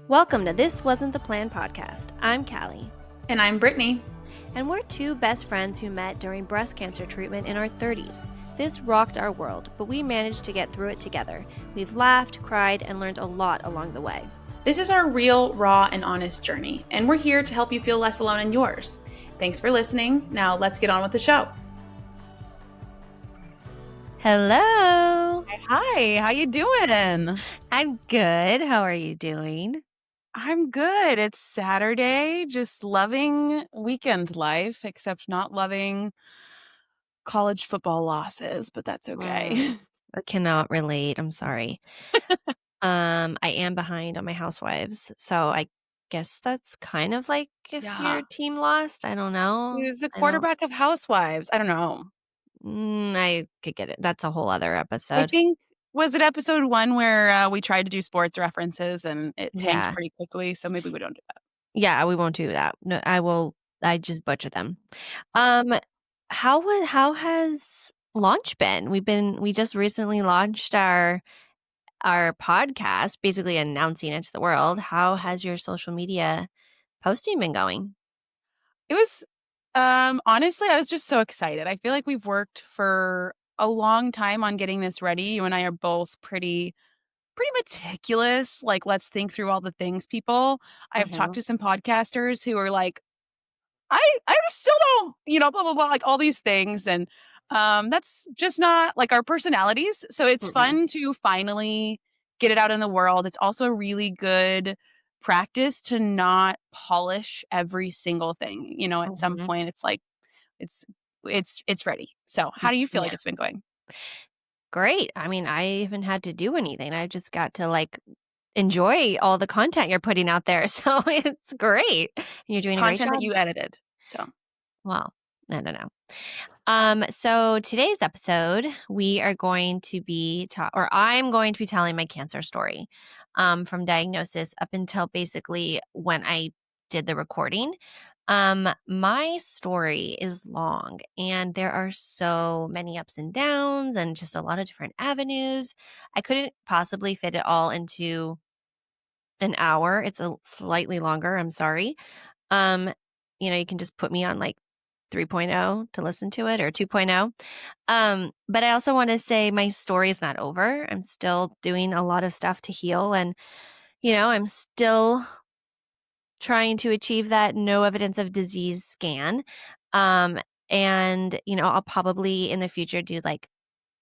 Welcome to This Wasn't the Plan podcast. I'm Callie. And I'm Brittany. And we're two best friends who met during breast cancer treatment in our 30s. This rocked our world, but we managed to get through it together. We've laughed, cried, and learned a lot along the way. This is our real, raw, and honest journey, and we're here to help you feel less alone in yours. Thanks for listening. Now let's get on with the show. Hello. Hi, how you doing? I'm good. How are you doing? I'm good. It's Saturday, just loving weekend life, except not loving college football losses, but that's okay. I cannot relate. I'm sorry. I am behind on my Housewives, so I guess that's kind of like if your team lost. I don't know. Who's the quarterback of Housewives? I don't know. I could get it. That's a whole other episode. I think, was it episode 1 where we tried to do sports references and it tanked pretty quickly, so maybe we don't do that. Yeah, we won't do that. No, I just butcher them. How has launch been? We just recently launched our podcast, basically announcing it to the world. How has your social media posting been going? It was honestly, I was just so excited. I feel like we've worked for a long time on getting this ready. You and I are both pretty meticulous. Like, let's think through all the things people. I've talked to some podcasters who are like, I still don't, blah, blah, blah, like all these things. And that's just not like our personalities. So it's fun to finally get it out in the world. It's also really good practice to not polish every single thing. At some point it's like, it's ready. So how do you feel like it's been going? Great. I mean, I haven't had to do anything. I just got to enjoy all the content you're putting out there. So it's great. And you're doing content a great job. That you edited. So, well, I don't know. So today's episode, we are going to be, I'm going to be telling my cancer story, from diagnosis up until basically when I did the recording. My story is long and there are so many ups and downs and just a lot of different avenues. I couldn't possibly fit it all into an hour. It's a slightly longer. I'm sorry. You can just put me on 3.0 to listen to it, or 2.0. But I also want to say my story is not over. I'm still doing a lot of stuff to heal, and I'm still trying to achieve that no evidence of disease scan. And I'll probably in the future do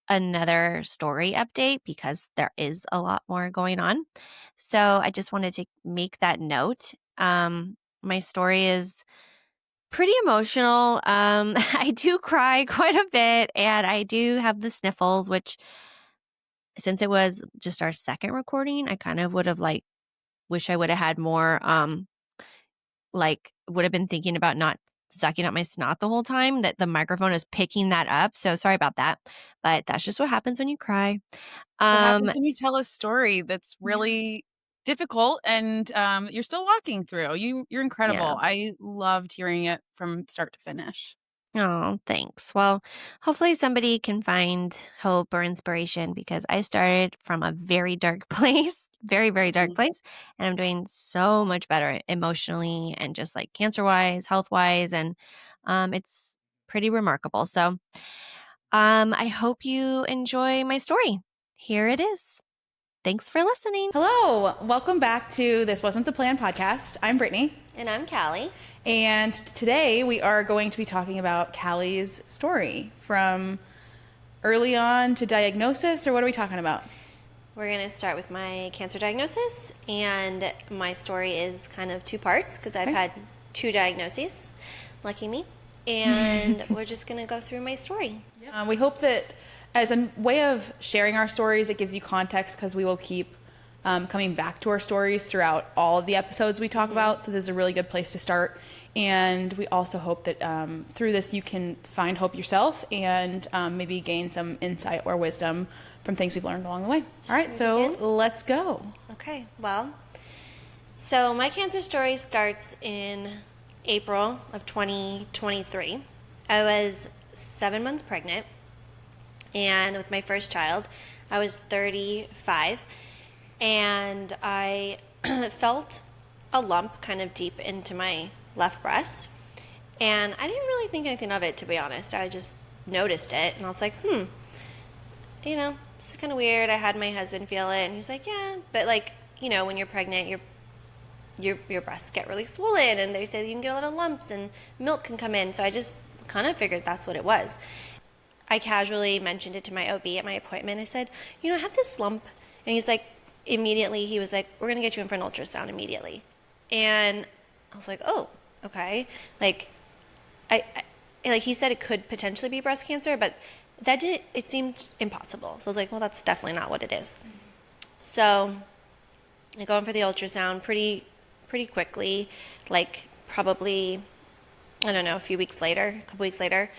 another story update because there is a lot more going on. So I just wanted to make that note. My story is pretty emotional. I do cry quite a bit, and I do have the sniffles, which since it was just our second recording, I kind of would have wish I would have had more, would have been thinking about not sucking up my snot the whole time, that the microphone is picking that up. So sorry about that, but that's just what happens when you cry. What happens when you tell a story that's really difficult and you're still walking through. You're incredible. Yeah. I loved hearing it from start to finish. Oh, thanks. Well, hopefully somebody can find hope or inspiration, because I started from a very dark place, very, very dark place, and I'm doing so much better emotionally and just cancer-wise, health-wise, and it's pretty remarkable. So I hope you enjoy my story. Here it is. Thanks for listening. Hello. Welcome back to This Wasn't the Plan podcast. I'm Brittany. And I'm Callie. And today we are going to be talking about Callie's story from early on to diagnosis, or what are we talking about? We're going to start with my cancer diagnosis, and my story is kind of two parts because I've had two diagnoses. Lucky me. And we're just going to go through my story. We hope that as a way of sharing our stories, it gives you context, because we will keep coming back to our stories throughout all of the episodes we talk about. So this is a really good place to start. And we also hope that through this you can find hope yourself and maybe gain some insight or wisdom from things we've learned along the way. All right, so let's go. Okay, well, so my cancer story starts in April of 2023. I was 7 months pregnant, and with my first child, I was 35. and I felt a lump kind of deep into my left breast. And I didn't really think anything of it, to be honest. I just noticed it, and I was like, this is kind of weird. I had my husband feel it, and he's like, yeah. But, like, when you're pregnant, your breasts get really swollen, and they say you can get a lot of lumps, and milk can come in. So I just kind of figured that's what it was. I casually mentioned it to my OB at my appointment. I said, I have this lump. And he's like, immediately, he was like, we're going to get you in for an ultrasound immediately. And I was like, oh, okay. Like, like he said it could potentially be breast cancer, but it seemed impossible. So I was like, well, that's definitely not what it is. So I go in for the ultrasound pretty quickly, like probably, I don't know, a couple weeks later.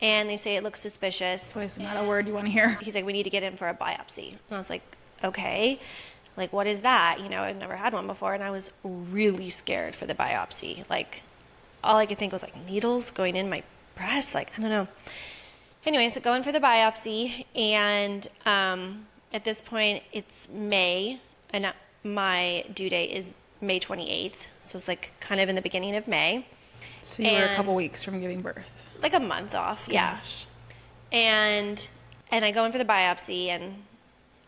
And they say it looks suspicious. Boy, is not a word you want to hear. He's like, we need to get in for a biopsy. And I was like, okay, like, what is that? I've never had one before. And I was really scared for the biopsy. Like, all I could think was, like, needles going in my breast. Like, I don't know. Anyway, so going for the biopsy. And at this point, it's May. And my due date is May 28th. So it's, like, kind of in the beginning of May. So you were a couple weeks from giving birth. Like a month off, yeah. Gosh. And I go in for the biopsy, and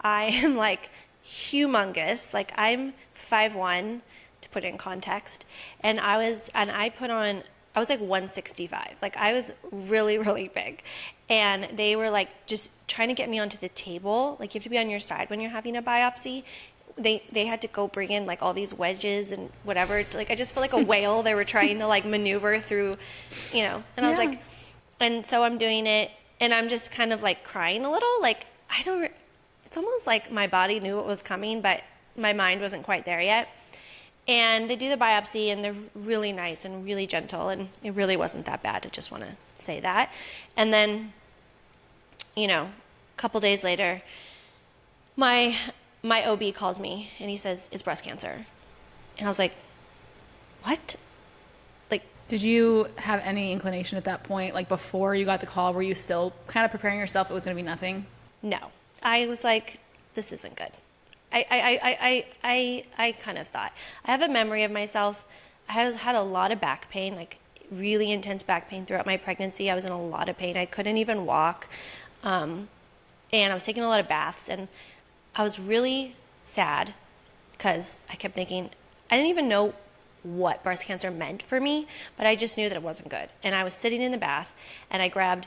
I am, like, humongous. Like, I'm 5'1", to put it in context, and I was like 165. Like, I was really, really big. And they were, like, just trying to get me onto the table. Like, you have to be on your side when you're having a biopsy. They had to go bring in, like, all these wedges and whatever. Like, I just felt like a whale. They were trying to, like, maneuver through, and I was like, and so I'm doing it, and I'm just kind of, like, crying a little. Like, it's almost like my body knew what was coming, but my mind wasn't quite there yet. And they do the biopsy, and they're really nice and really gentle, and it really wasn't that bad. I just want to say that. And then, a couple days later, my OB calls me, and he says, it's breast cancer. And I was like, what? Like, did you have any inclination at that point, like before you got the call, were you still kind of preparing yourself it was going to be nothing? No. I was like, this isn't good. I kind of thought. I have a memory of myself. I had a lot of back pain, like really intense back pain throughout my pregnancy. I was in a lot of pain. I couldn't even walk. And I was taking a lot of baths, and I was really sad because I kept thinking, I didn't even know what breast cancer meant for me, but I just knew that it wasn't good. And I was sitting in the bath, and I grabbed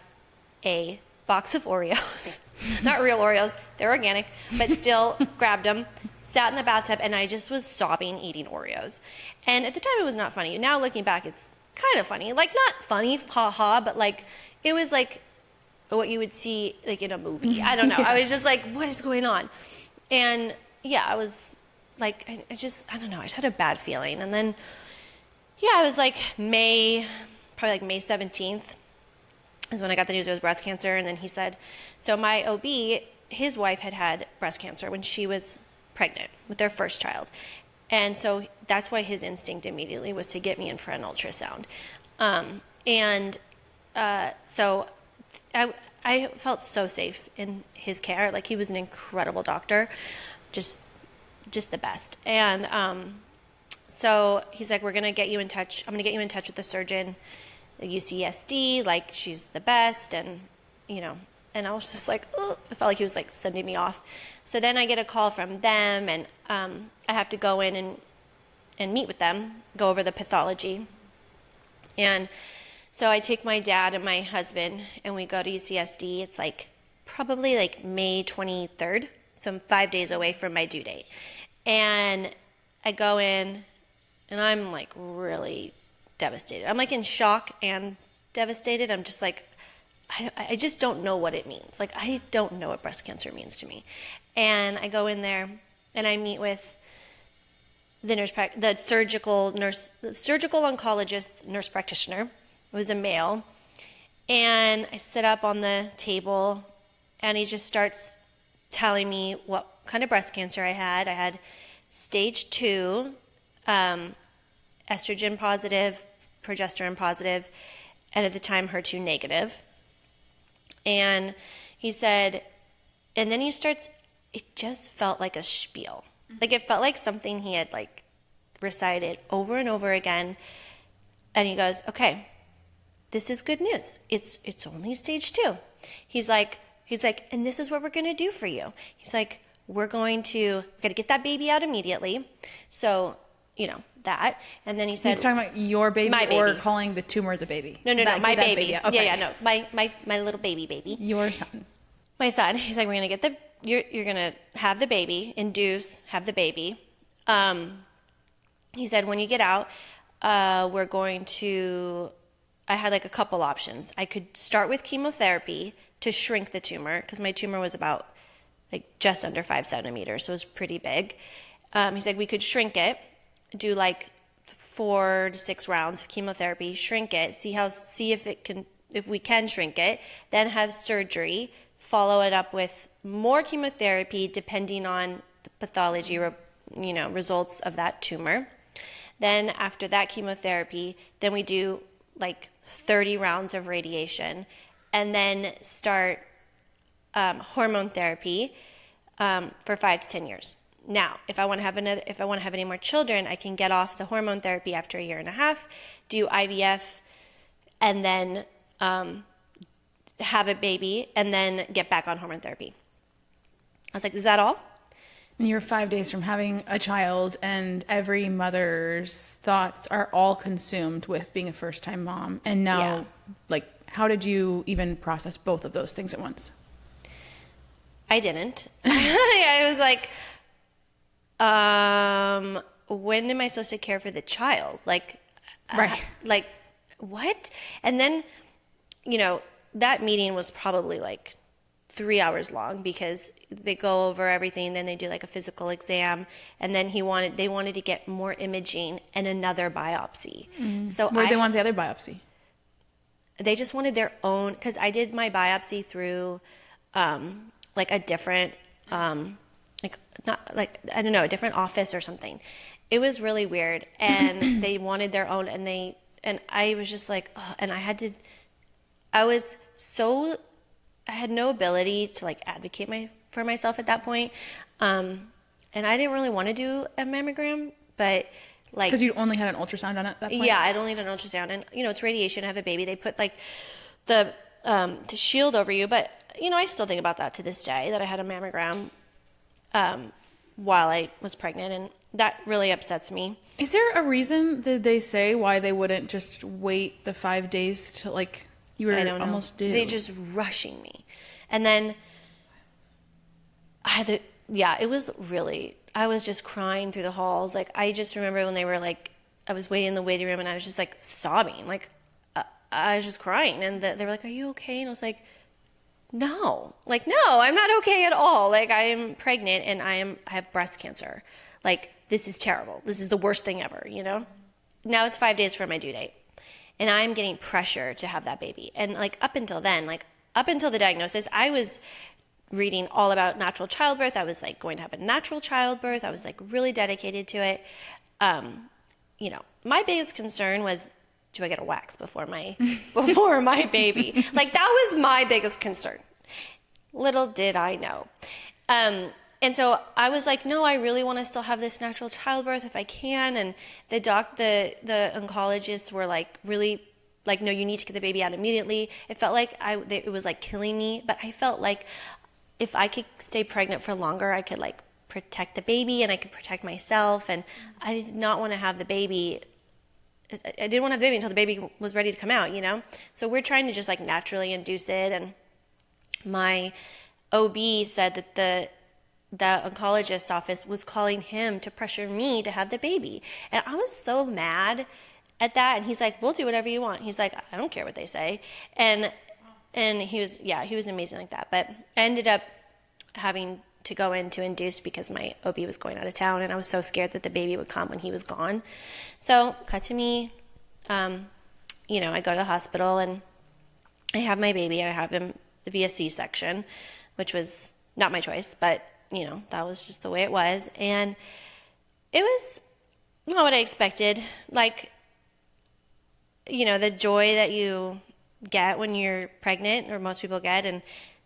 a box of Oreos, not real Oreos, they're organic, but still grabbed them, sat in the bathtub, and I just was sobbing eating Oreos. And at the time, it was not funny. Now looking back, it's kind of funny. Like, not funny, ha-ha, but like, it was like what you would see like in a movie. I don't know. Yes. I was just like, what is going on? And yeah, I was like, I don't know. I just had a bad feeling. And then, yeah, it was like probably like May 17th is when I got the news it was breast cancer. And then he said, so my OB, his wife had breast cancer when she was pregnant with their first child. And so that's why his instinct immediately was to get me in for an ultrasound. So I felt so safe in his care. Like, he was an incredible doctor, just the best. And so he's like, we're going to get you in touch. I'm going to get you in touch with the surgeon, the UCSD, like, she's the best. And, and I was just like, ugh. I felt like he was like sending me off. So then I get a call from them, and I have to go in and meet with them, go over the pathology. And so I take my dad and my husband, and we go to UCSD. It's like probably like May 23rd, so I'm 5 days away from my due date. And I go in, and I'm like really devastated. I'm like in shock and devastated. I'm just like, I just don't know what it means. Like, I don't know what breast cancer means to me. And I go in there, and I meet with the surgical oncologist nurse practitioner. It was a male. And I sit up on the table, and he just starts telling me what kind of breast cancer I had. I had stage 2, estrogen positive, progesterone positive, and at the time HER2 negative. And he said, and then he starts, it just felt like a spiel. Like it felt like something he had like recited over and over again. And he goes, okay, this is good news. It's only stage 2. He's like, and this is what we're going to do for you. He's like, we're going to get that baby out immediately. So, that. And then he said, He's talking about your baby, my baby, or calling the tumor the baby? No, my baby. Okay. Yeah, no, my little baby. Your son. My son. He's like, we're going to get you're going to have the baby, induce, have the baby. He said, when you get out, we're going to, I had like a couple options. I could start with chemotherapy to shrink the tumor, because my tumor was about like just under 5 centimeters, so it was pretty big. He's like, we could shrink it, do like 4 to 6 rounds of chemotherapy, shrink it, see if we can shrink it, then have surgery, follow it up with more chemotherapy depending on the pathology results of that tumor. Then after that chemotherapy, then we do like 30 rounds of radiation, and then start hormone therapy for 5 to 10 years. Now, if I want to have any more children, I can get off the hormone therapy after 1.5 years, do IVF, and then have a baby, and then get back on hormone therapy. I was like, is that all? And you're 5 days from having a child, and every mother's thoughts are all consumed with being a first-time mom. And now, like, how did you even process both of those things at once? I didn't. I was like, when am I supposed to care for the child? Like, right. Like, what? And then, that meeting was probably like 3 hours long, because they go over everything, then they do like a physical exam, and then they wanted to get more imaging and another biopsy. So Where they want the other biopsy? They just wanted their own, because I did my biopsy through like a different a different office or something. It was really weird, and they wanted their own, and I was just like, oh, and I had no ability to like advocate for myself at that point. And I didn't really want to do a mammogram, but like, because you only had an ultrasound on it at that point? Yeah, I'd only done an ultrasound, and it's radiation. I have a baby. They put like the shield over you, but I still think about that to this day, that I had a mammogram while I was pregnant, and that really upsets me. Is there a reason that they say why they wouldn't just wait the 5 days to, like, you were almost due? They just rushing me. And then it was really, I was just crying through the halls. Like, I just remember when they were like, I was waiting in the waiting room, and I was just like sobbing. Like, I was just crying, and they were like, are you okay? And I was like, no, I'm not okay at all. Like, I am pregnant, and I have breast cancer. Like, this is terrible. This is the worst thing ever, Now it's 5 days for my due date, and I'm getting pressure to have that baby. And like, up until then, like up until the diagnosis, I was reading all about natural childbirth. I was like going to have a natural childbirth. I was like really dedicated to it. My biggest concern was, do I get a wax before my baby? Like, that was my biggest concern. Little did I know. And so I was like, no, I really want to still have this natural childbirth if I can. And the oncologists were like, really, like, no, you need to get the baby out immediately. It felt like it was like killing me, but I felt like if I could stay pregnant for longer, I could like protect the baby, and I could protect myself. And I did not want to have the baby. I didn't want to have the baby until the baby was ready to come out, So we're trying to just like naturally induce it. And my OB said that the oncologist's office was calling him to pressure me to have the baby. And I was so mad at that. And he's like, we'll do whatever you want. He's like, I don't care what they say. And he was amazing like that. But I ended up having to go in to induce because my OB was going out of town, and I was so scared that the baby would come when he was gone. So cut to me, I go to the hospital, and I have my baby. I have him via C-section, which was not my choice, but that was just the way it was. And it was not what I expected. Like, the joy that you get when you're pregnant, or most people get, and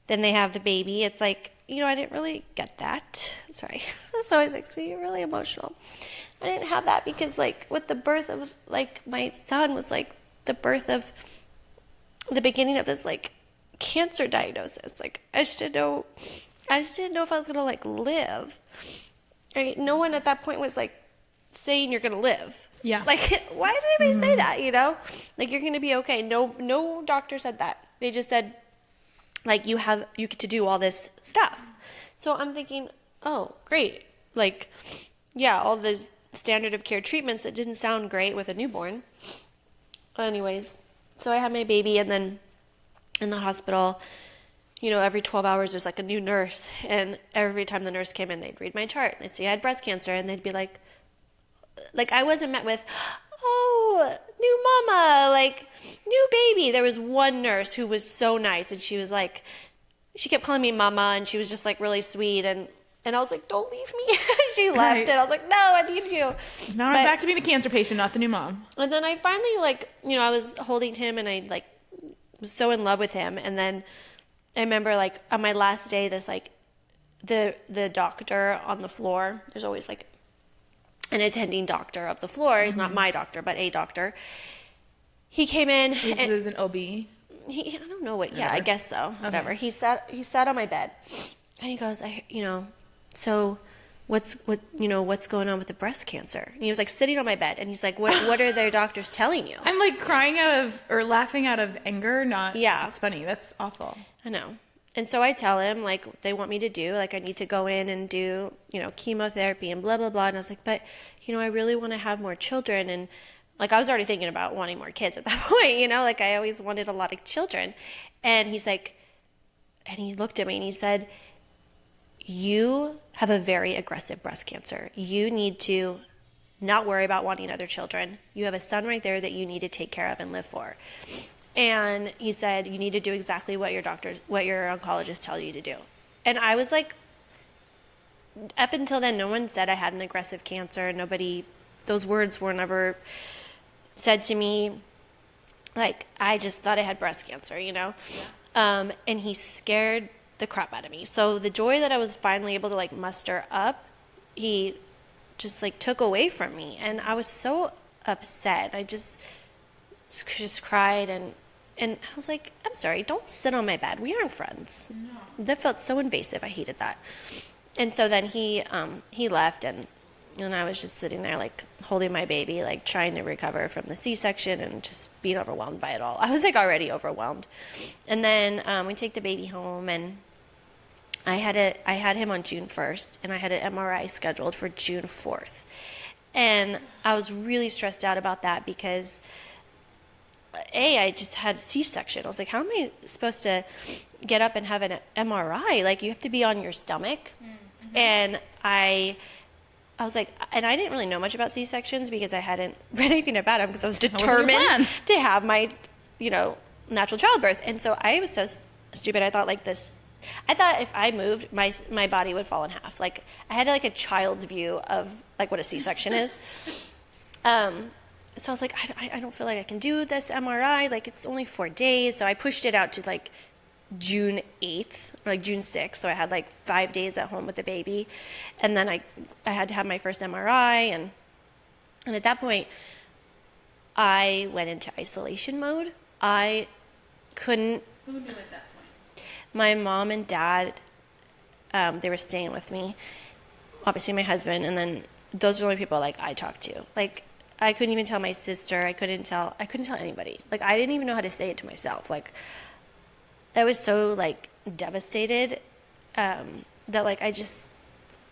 then they have the baby. It's like, I didn't really get that. Sorry. This always makes me really emotional. I didn't have that because, like, with the birth of, like, my son was, like, the birth of the beginning of this, like, cancer diagnosis. Like, I just didn't know if I was going to, like, live. Right? No one at that point was, like, saying you're going to live. Yeah. Like, why did anybody say that, Like, you're going to be okay. No doctor said that. They just said, like, you get to do all this stuff. So I'm thinking, oh, great. Like, yeah, all these standard of care treatments that didn't sound great with a newborn. Anyways, so I had my baby, and then in the hospital, every 12 hours there's like a new nurse, and every time the nurse came in, they'd read my chart. They'd say I had breast cancer, and they'd be like I wasn't met with, oh, new mama, like, new baby. There was one nurse who was so nice, and she was like, she kept calling me mama, and she was just like really sweet, and I was like, don't leave me. She left, Right. and I was like, no, I need you. Now I'm back to being the cancer patient, not the new mom. And then I finally, I was holding him, and I, was so in love with him. And then I remember, on my last day, this, the doctor on the floor, there's always, an attending doctor of the floor. He's not my doctor, but a doctor. He came in. This is an OB. I don't know what. Yeah, Whatever. I guess so. Okay. Whatever. He sat on my bed, and he goes, so what's going on with the breast cancer? And he was sitting on my bed, and he's like, what are their doctors telling you? I'm crying or laughing out of anger. Not. Yeah. It's funny. That's awful. I know. And so I tell him, they want me to do, I need to go in and do, chemotherapy and blah, blah, blah. And I was like, but, I really want to have more children. And, I was already thinking about wanting more kids at that point, I always wanted a lot of children. And he's like, and he looked at me and he said, you have a very aggressive breast cancer. You need to not worry about wanting other children. You have a son right there that you need to take care of and live for. And he said, you need to do exactly what your oncologist tell you to do. And I was like, up until then, no one said I had an aggressive cancer. Those words were never said to me. I just thought I had breast cancer, Yeah. And he scared the crap out of me. So the joy that I was finally able to muster up, he just took away from me. And I was so upset. I just cried, and I was like, I'm sorry, don't sit on my bed. We aren't friends. No. That felt so invasive. I hated that. And so then he left, and I was just sitting there holding my baby, trying to recover from the C-section and just being overwhelmed by it all. I was already overwhelmed. And then we take the baby home, and I had him on June 1st, and I had an MRI scheduled for June 4th. And I was really stressed out about that because I just had a C-section. I was like, how am I supposed to get up and have an MRI? You have to be on your stomach. Mm-hmm. And I was like, and I didn't really know much about C-sections because I hadn't read anything about them because I was determined to have my, natural childbirth. And so I was so stupid. I thought I thought if I moved, my body would fall in half. I had a child's view of what a C-section is. So I was like, I don't feel like I can do this MRI. It's only 4 days. So I pushed it out to June 8th or June 6th. So I had 5 days at home with the baby. And then I had to have my first MRI. And at that point, I went into isolation mode. I couldn't. Who knew at that point? My mom and dad, they were staying with me. Obviously my husband. And then those were the only people I talked to. I couldn't even tell my sister. I couldn't tell anybody. I didn't even know how to say it to myself. I was so devastated that I just,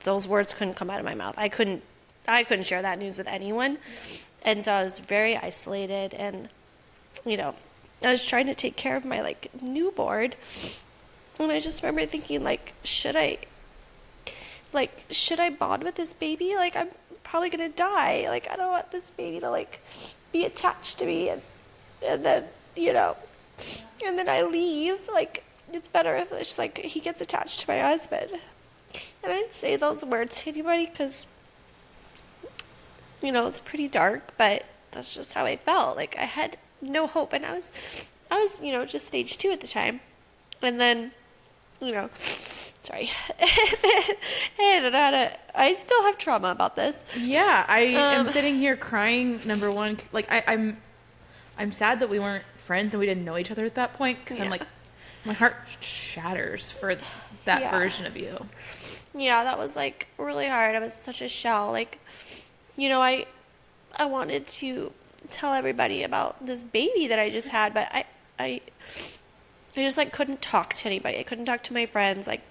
those words couldn't come out of my mouth. I couldn't share that news with anyone. And so I was very isolated, and I was trying to take care of my newborn. And I just remember thinking should I bond with this baby? I'm probably gonna die. I don't want this baby to be attached to me, and then and then I leave. It's better if it's he gets attached to my husband. And I didn't say those words to anybody because it's pretty dark, but that's just how I felt. I had no hope, and I was just stage 2 at the time. And then Sorry. I still have trauma about this. Yeah, I am sitting here crying. Number one, like I'm sad that we weren't friends and we didn't know each other at that point, because I'm like, my heart shatters for that version of you. Yeah, that was like really hard. I was such a shell. Like, you know, I wanted to tell everybody about this baby that I just had, but I just like couldn't talk to anybody. I couldn't talk to my friends. Like,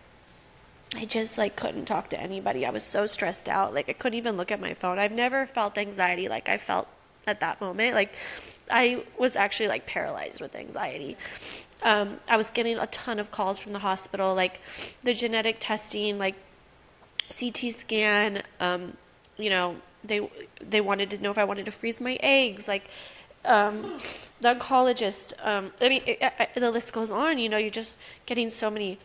I just like couldn't talk to anybody. I was so stressed out. Like, I couldn't even look at my phone. I've never felt anxiety like I felt at that moment. Like, I was actually like paralyzed with anxiety. I was getting a ton of calls from the hospital, like the genetic testing, like CT scan. You know, they wanted to know if I wanted to freeze my eggs, like the oncologist. I mean, the list goes on. You know, you're just getting so many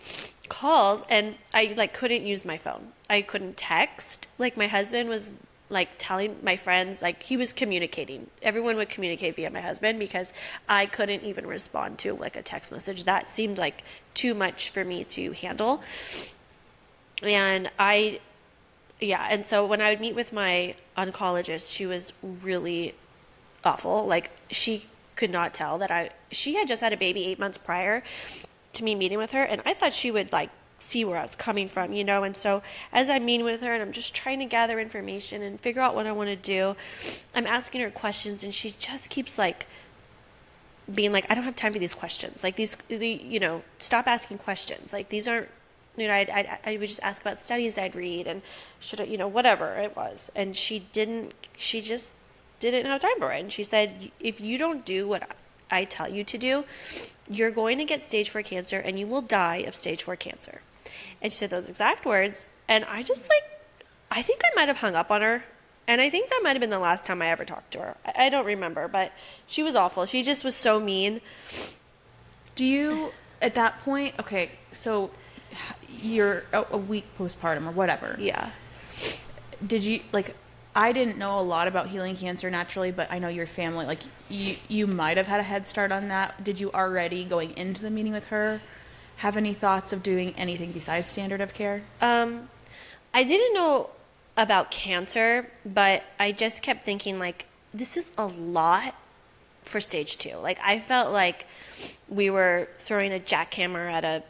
calls, and I like couldn't use my phone. I couldn't text. Like, my husband was like telling my friends, like, he was communicating. Everyone would communicate via my husband, because I couldn't even respond to like a text message. That seemed like too much for me to handle. And and so when I would meet with my oncologist, she was really awful. Like, she could not tell that she had just had a baby 8 months prior to me meeting with her, and I thought she would like see where I was coming from, you know. And so as I'm meeting with her and I'm just trying to gather information and figure out what I want to do, I'm asking her questions, and she just keeps like being like, I don't have time for these questions. Like, you know, stop asking questions. Like, these aren't, you know, I would just ask about studies I'd read, and should I, you know, whatever it was. And she just didn't have time for it. And she said, if you don't do what I tell you to do, you're going to get stage 4 cancer, and you will die of stage 4 cancer. And she said those exact words. And I just like, I think I might have hung up on her. And I think that might have been the last time I ever talked to her. I don't remember, but she was awful. She just was so mean. Do you, at that point, okay, so you're a week postpartum or whatever. Yeah. Did you, like, I didn't know a lot about healing cancer naturally, but I know your family, like, you might have had a head start on that. Did you already, going into the meeting with her, have any thoughts of doing anything besides standard of care? I didn't know about cancer, but I just kept thinking, like, this is a lot for stage 2. Like, I felt like we were throwing a jackhammer at a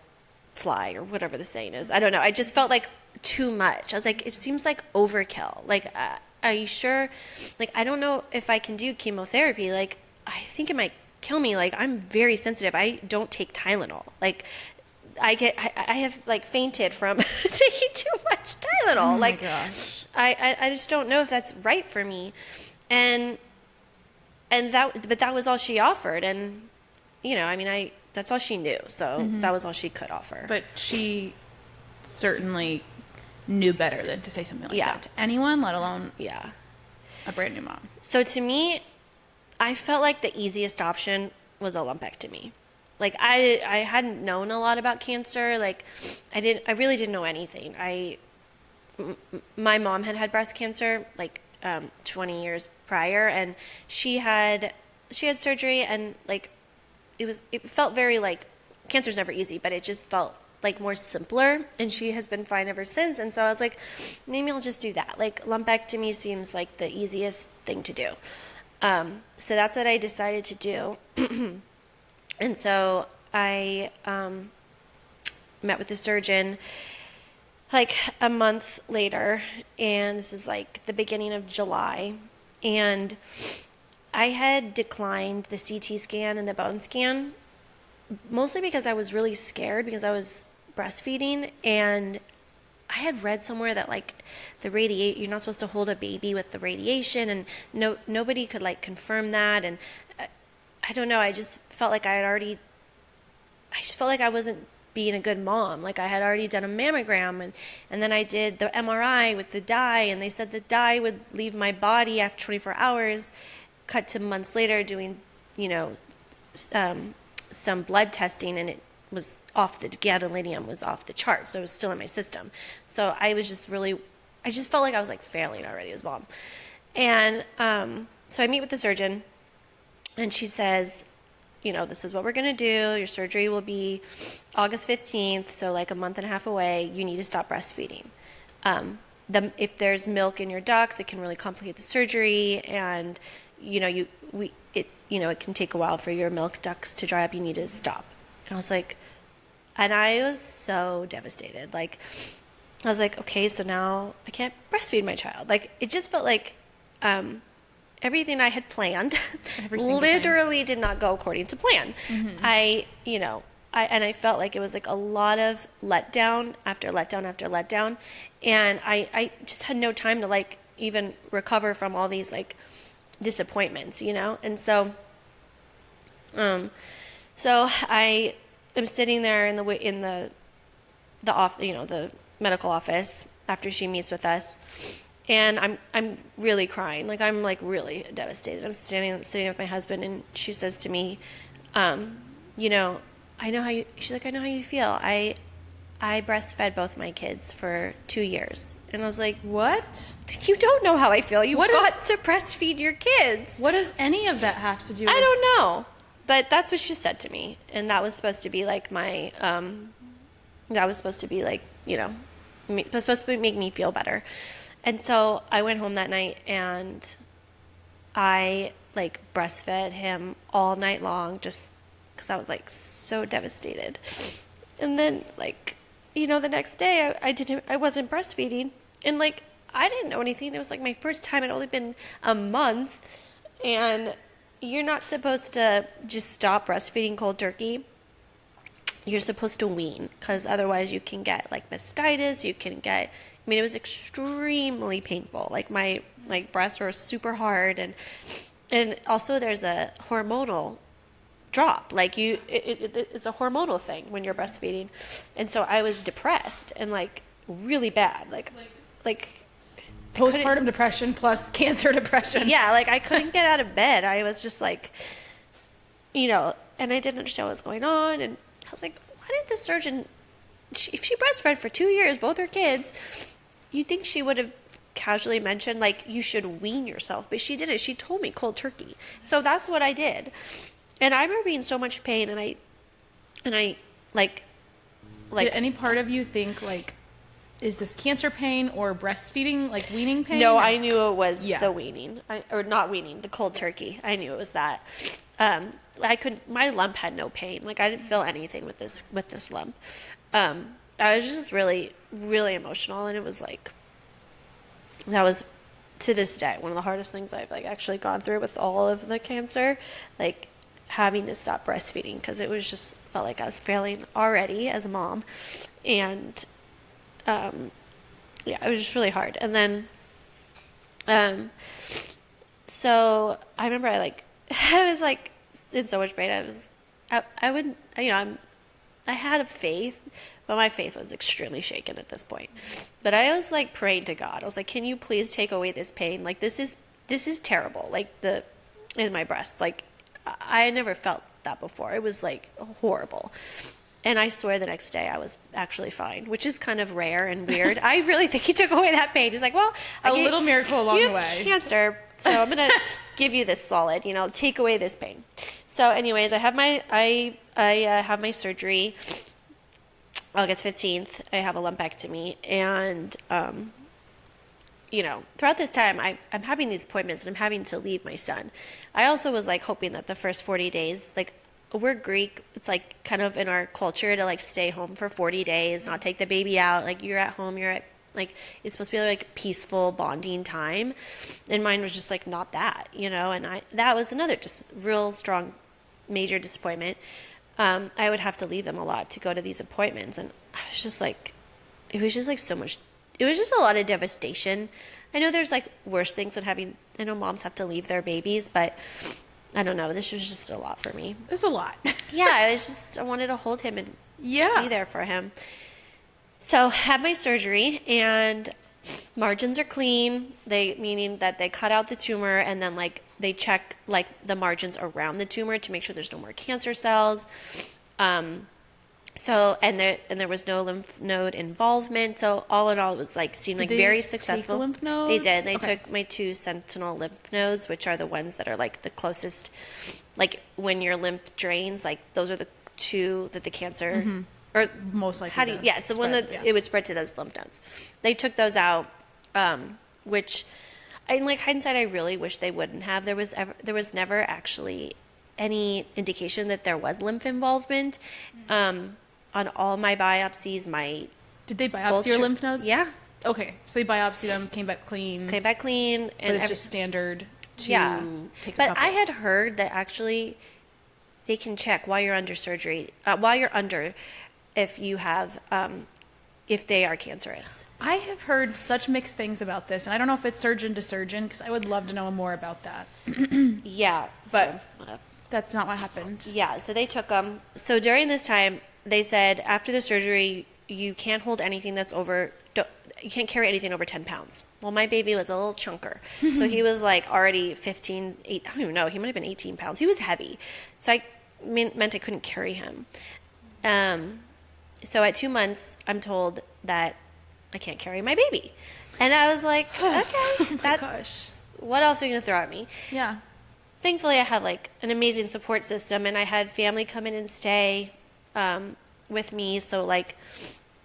fly, or whatever the saying is. I don't know. I just felt like too much. I was like, it seems like overkill. Like, are you sure? Like, I don't know if I can do chemotherapy. Like, I think it might kill me. Like, I'm very sensitive. I don't take Tylenol. Like, I have like fainted from taking too much Tylenol. Oh my like, gosh. I just don't know if that's right for me. But that was all she offered. And, you know, I mean, that's all she knew. So that was all she could offer. But she certainly knew better than to say something like Yeah. that to anyone, let alone yeah. a brand new mom. So to me, I felt like the easiest option was a lumpectomy. Like, I hadn't known a lot about cancer. Like, I really didn't know anything. My mom had breast cancer like 20 years prior, and she had surgery, and like it felt very like, cancer's never easy, but it just felt like more simpler, and she has been fine ever since. And so I was like, maybe I'll just do that. Like, lumpectomy seems like the easiest thing to do. So that's what I decided to do. And so I met with the surgeon like a month later, and this is like the beginning of July, and I had declined the CT scan and the bone scan, mostly because I was really scared, because I was breastfeeding, and I had read somewhere that like you're not supposed to hold a baby with the radiation, and nobody could like confirm that. And I don't know, I just felt like I wasn't being a good mom. Like, I had already done a mammogram, and then I did the MRI with the dye, and they said the dye would leave my body after 24 hours. Cut to months later doing, you know, some blood testing, and it was off, the gadolinium was off the chart, so it was still in my system. So I just felt like I was like failing already as mom. And so I meet with the surgeon, and she says, this is what we're going to do. Your surgery will be August 15th, so like a month and a half away. You need to stop breastfeeding. If there's milk in your ducts, it can really complicate the surgery, and it can take a while for your milk ducts to dry up. You need to stop. And I was so devastated. Like, I was like, okay, so now I can't breastfeed my child. Like, it just felt like everything I had planned literally did not go according to plan. Mm-hmm. I felt like it was like a lot of letdown after letdown after letdown. And I just had no time to like even recover from all these like disappointments, And so I am sitting there in the medical office after she meets with us, and I'm really crying. Like, I'm like really devastated. I'm sitting with my husband, and she says to me, she's like, I know how you feel. I breastfed both my kids for 2 years. And I was like, what? You don't know how I feel. You got to breastfeed your kids. What does any of that have to do with? I don't know. But that's what she said to me. And that was supposed to be like my, that was supposed to be like, it was supposed to make me feel better. And so I went home that night and I like breastfed him all night long just because I was like so devastated. And then like, the next day I wasn't breastfeeding, and like I didn't know anything. It was like my first time. It only been a month, and you're not supposed to just stop breastfeeding cold turkey. You're supposed to wean, because otherwise you can get like mastitis. It was extremely painful. Like my breasts were super hard, and also there's a hormonal drop. Like it's a hormonal thing when you're breastfeeding. And so I was depressed and like really bad, like postpartum depression plus cancer depression. Yeah, like I couldn't get out of bed. I was just like, and I didn't understand what was going on. And I was like, why did the surgeon, if she breastfed for 2 years, both her kids, you'd think she would have casually mentioned like you should wean yourself, but she didn't. She told me cold turkey. So that's what I did. And I remember being in so much pain, and I like. Did any part of you think like, is this cancer pain or breastfeeding, like weaning pain? No, I knew it was the weaning, or not weaning, the cold turkey. I knew it was that. My lump had no pain. Like I didn't feel anything with this lump. I was just really, really emotional, and it was like, that was to this day one of the hardest things I've like actually gone through with all of the cancer, like having to stop breastfeeding, because it was just felt like I was failing already as a mom, and it was just really hard. And then so I remember I was like in so much pain. I had a faith, but my faith was extremely shaken at this point. But I was like praying to God. I was like, can you please take away this pain? Like this is terrible. Like in my breast, like I never felt that before. It was like horrible. And I swear the next day I was actually fine, which is kind of rare and weird. I really think he took away that pain. He's like, well, a little miracle along the way. You have cancer, so I'm going to give you this solid, take away this pain. So anyways, I have my surgery August 15th. I have a lumpectomy, and throughout this time, I'm having these appointments and I'm having to leave my son. I also was like hoping that the first 40 days, like we're Greek, it's like kind of in our culture to like stay home for 40 days, not take the baby out. Like you're at home, like it's supposed to be like peaceful bonding time. And mine was just like not that, and that was another just real strong, major disappointment. I would have to leave them a lot to go to these appointments. And I was just like, it was just like so much. It was just a lot of devastation. I know there's like worse things than I know moms have to leave their babies, but I don't know. This was just a lot for me. It's a lot. Yeah, I wanted to hold him and be there for him. So had my surgery, and margins are clean. Meaning that they cut out the tumor, and then like they check like the margins around the tumor to make sure there's no more cancer cells. So, and there was no lymph node involvement. So all in all, it was like seemed like Did they very take successful. the lymph They nodes? did. They Okay. took my 2 sentinel lymph nodes, which are the ones that are like the closest, like when your lymph drains, like those are the 2 that the cancer, or Most likely. how do you, yeah, it's the one that it would spread to those lymph nodes. They took those out, which, in like hindsight, I really wish they wouldn't have. There was never actually any indication that there was lymph involvement. On all my biopsies, my Did they biopsy your lymph nodes? Yeah, Okay, so they biopsied them, came back clean. came back clean, But and it's just standard to yeah. take a But couple. I had heard that actually they can check while you're under surgery, if you have, if they are cancerous. I have heard such mixed things about this, and I don't know if it's surgeon to surgeon, because I would love to know more about that. Yeah, But so, that's not what happened. yeah, so they took them. So during this time, they said after the surgery, you can't hold anything that's you can't carry anything over 10 pounds. Well, my baby was a little chunker. So he was like already 15, 8, I don't even know. He might have been 18 pounds. He was heavy. So meant I couldn't carry him. So at 2 months, I'm told that I can't carry my baby. And I was like, okay, that's, what else are you going to throw at me? Yeah. Thankfully, I had like an amazing support system, and I had family come in and stay with me. So like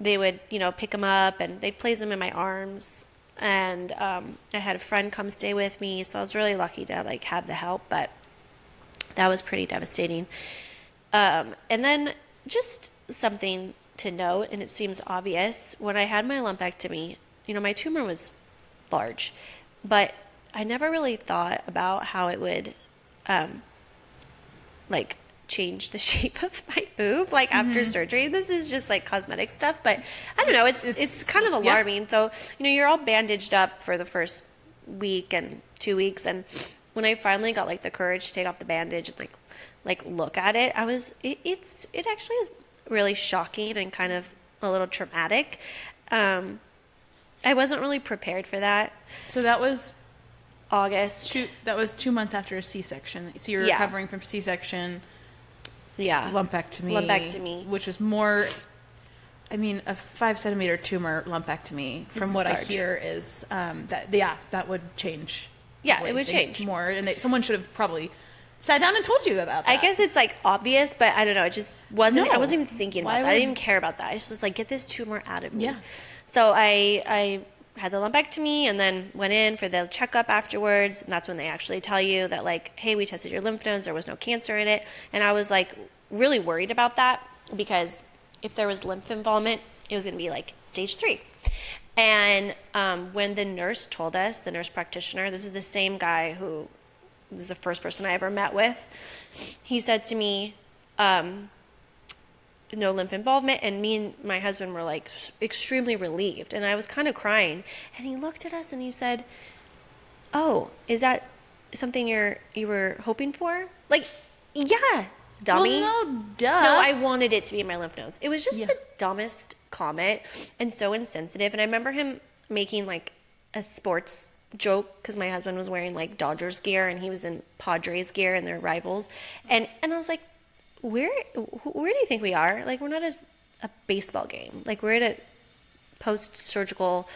they would, pick him up and they'd place him in my arms. And I had a friend come stay with me. So I was really lucky to like have the help, but that was pretty devastating. And then just something to note, and it seems obvious, when I had my lumpectomy, my tumor was large, but I never really thought about how it would like change the shape of my boob like after surgery. This is just like cosmetic stuff, but I don't know, it's kind of alarming. So you're all bandaged up for the first week and 2 weeks, and when I finally got like the courage to take off the bandage and like look at it, it actually is really shocking and kind of a little traumatic. I wasn't really prepared for that. So that was August. that was 2 months after a C-section. So you're Yeah. recovering from C-section, Yeah. lumpectomy, which is more. I mean, a 5-centimeter tumor lumpectomy, from It's what I large. hear, is that would change. Yeah, the way it would things change. more, and someone should have probably sat down and told you about that. I guess it's like obvious, but I don't know. It just wasn't. No. I wasn't even thinking Why about that. I would- didn't even care about that. I just was like, get this tumor out of me. Yeah. So I had the lumpectomy and then went in for the checkup afterwards. And that's when they actually tell you that like, hey, we tested your lymph nodes. There was no cancer in it. And I was like really worried about that, because if there was lymph involvement, it was going to be like stage 3. And when the nurse told us, the nurse practitioner, this is the same guy who this is the first person I ever met with. He said to me, no lymph involvement, and me and my husband were like extremely relieved, and I was kind of crying. And he looked at us and he said, "Oh, is that something you were hoping for?" Like, yeah, dummy. Well, no, duh. No, I wanted it to be in my lymph nodes. It was just Yeah. the dumbest comment and so insensitive. And I remember him making like a sports joke, because my husband was wearing like Dodgers gear and he was in Padres gear, and they're rivals. And I was like, where do you think we are? Like, we're not a baseball game. Like, we're at a post-surgical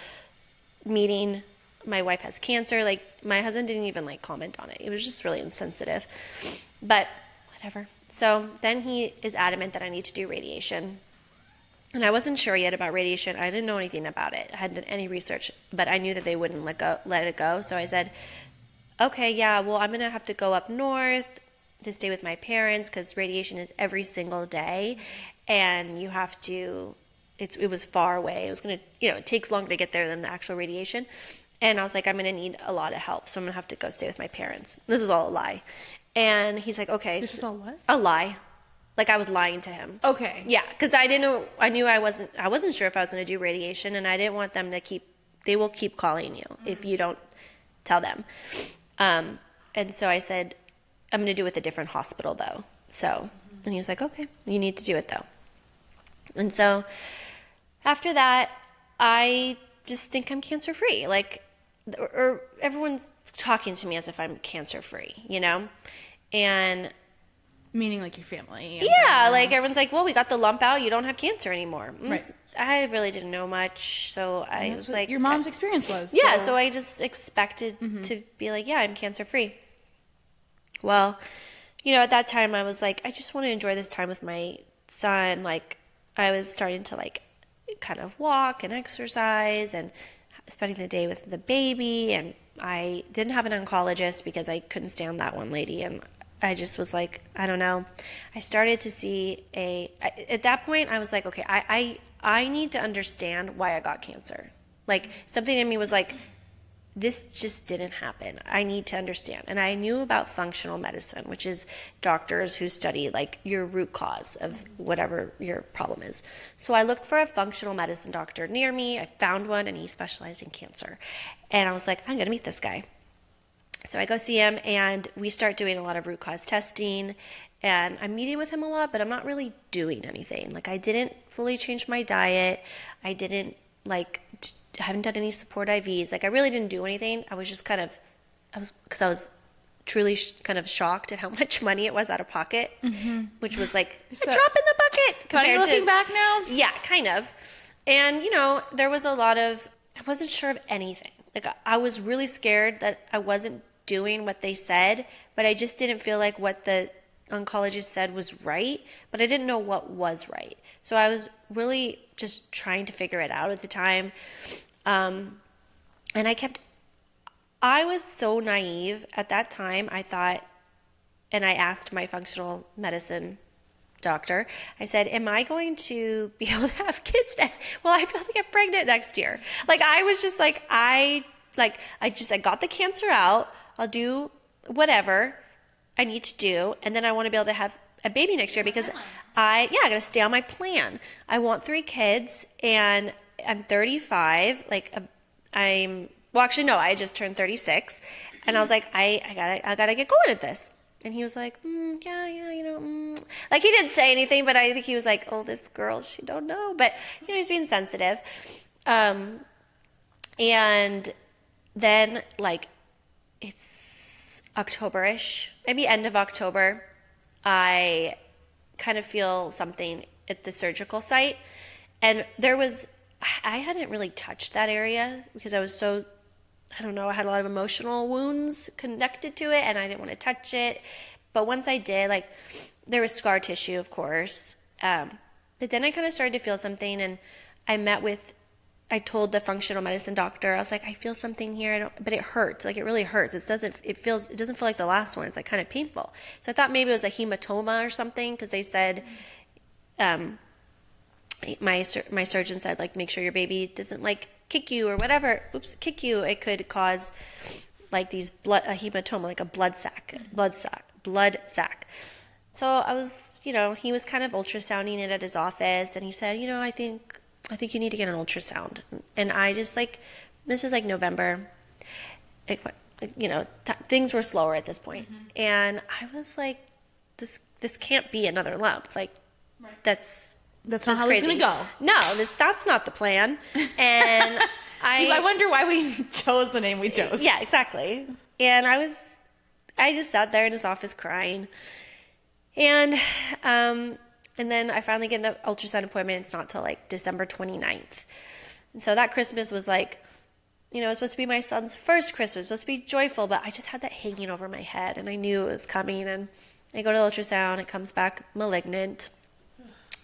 meeting. My wife has cancer. Like, my husband didn't even like comment on it. It was just really insensitive. But whatever. So then he is adamant that I need to do radiation. And I wasn't sure yet about radiation. I didn't know anything about it. I hadn't done any research, but I knew that they wouldn't let it go. So I said, okay, yeah, well, I'm going to have to go up north to stay with my parents, because radiation is every single day, and you have to, it was far away. It was going to, it takes longer to get there than the actual radiation. And I was like, I'm going to need a lot of help, so I'm going to have to go stay with my parents. This is all a lie. And he's like, okay. This is all what? A lie. Like, I was lying to him. Okay. Yeah, because I wasn't sure if I was going to do radiation, and I didn't want them to they will keep calling you if you don't tell them. And so I said, I'm going to do it with a different hospital though. So, and he was like, okay, you need to do it though. And so after that, I just think I'm cancer free. Like, or everyone's talking to me as if I'm cancer free, And Meaning like your family. Yeah, like everyone's like, well, we got the lump out. You don't have cancer anymore. Right. I really didn't know much, so I was like, your mom's experience was. Yeah, so I just expected to be like, yeah, I'm cancer free. Well, at that time I was like, I just want to enjoy this time with my son. Like, I was starting to like kind of walk and exercise and spending the day with the baby, and I didn't have an oncologist because I couldn't stand that one lady, and I just was like, I don't know. I started to see at that point I was like, okay, I need to understand why I got cancer. Like, something in me was like, this just didn't happen. I need to understand. And I knew about functional medicine, which is doctors who study like your root cause of whatever your problem is. So I looked for a functional medicine doctor near me. I found one, and he specialized in cancer. And I was like, I'm going to meet this guy. So I go see him, and we start doing a lot of root cause testing. And I'm meeting with him a lot, but I'm not really doing anything. Like, I didn't fully change my diet. I didn't I haven't done any support IVs. Like, I really didn't do anything. I was just because I was truly kind of shocked at how much money it was out of pocket, which was like a drop in the bucket. Funny looking back now? Yeah, kind of. And, there was a lot of, I wasn't sure of anything. Like, I was really scared that I wasn't doing what they said, but I just didn't feel like what the oncologist said was right, but I didn't know what was right. So I was really just trying to figure it out at the time. And I was so naive at that time. I thought, and I asked my functional medicine doctor, I said, am I going to be able to have kids next? Will I be able to get pregnant next year? Like, I was just like, I got the cancer out. I'll do whatever I need to do. And then I want to be able to have a baby next year because I got to stay on my plan. I want 3 kids, and I'm 35. I just turned 36, and I was like, I gotta get going at this. And he was like, like, he didn't say anything, but I think he was like, oh, this girl, she don't know, but he's being sensitive. And then like it's October-ish, maybe end of October, I kind of feel something at the surgical site, and I hadn't really touched that area because I was so, I don't know, I had a lot of emotional wounds connected to it, and I didn't want to touch it. But once I did, like, there was scar tissue, of course. But then I kind of started to feel something, and I told the functional medicine doctor, I was like, I feel something here, but it hurts. Like, it really hurts. It doesn't feel like the last one. It's like kind of painful. So I thought maybe it was a hematoma or something, because they said, my surgeon said, like, make sure your baby doesn't like kick you or whatever. Kick you. It could cause like a hematoma, like a blood sac. So I was, he was kind of ultrasounding it at his office, and he said, I think you need to get an ultrasound. And I just this was like November. Things were slower at this point. And I was like, this can't be another lump. Like, right. That's not how it's gonna go. No, that's not the plan. And I wonder why we chose the name we chose. Yeah, exactly. And I just sat there in his office crying. And then I finally get an ultrasound appointment. It's not till like December 29th. And so that Christmas was like, it was supposed to be my son's first Christmas, supposed to be joyful, but I just had that hanging over my head, and I knew it was coming. And I go to ultrasound, it comes back malignant,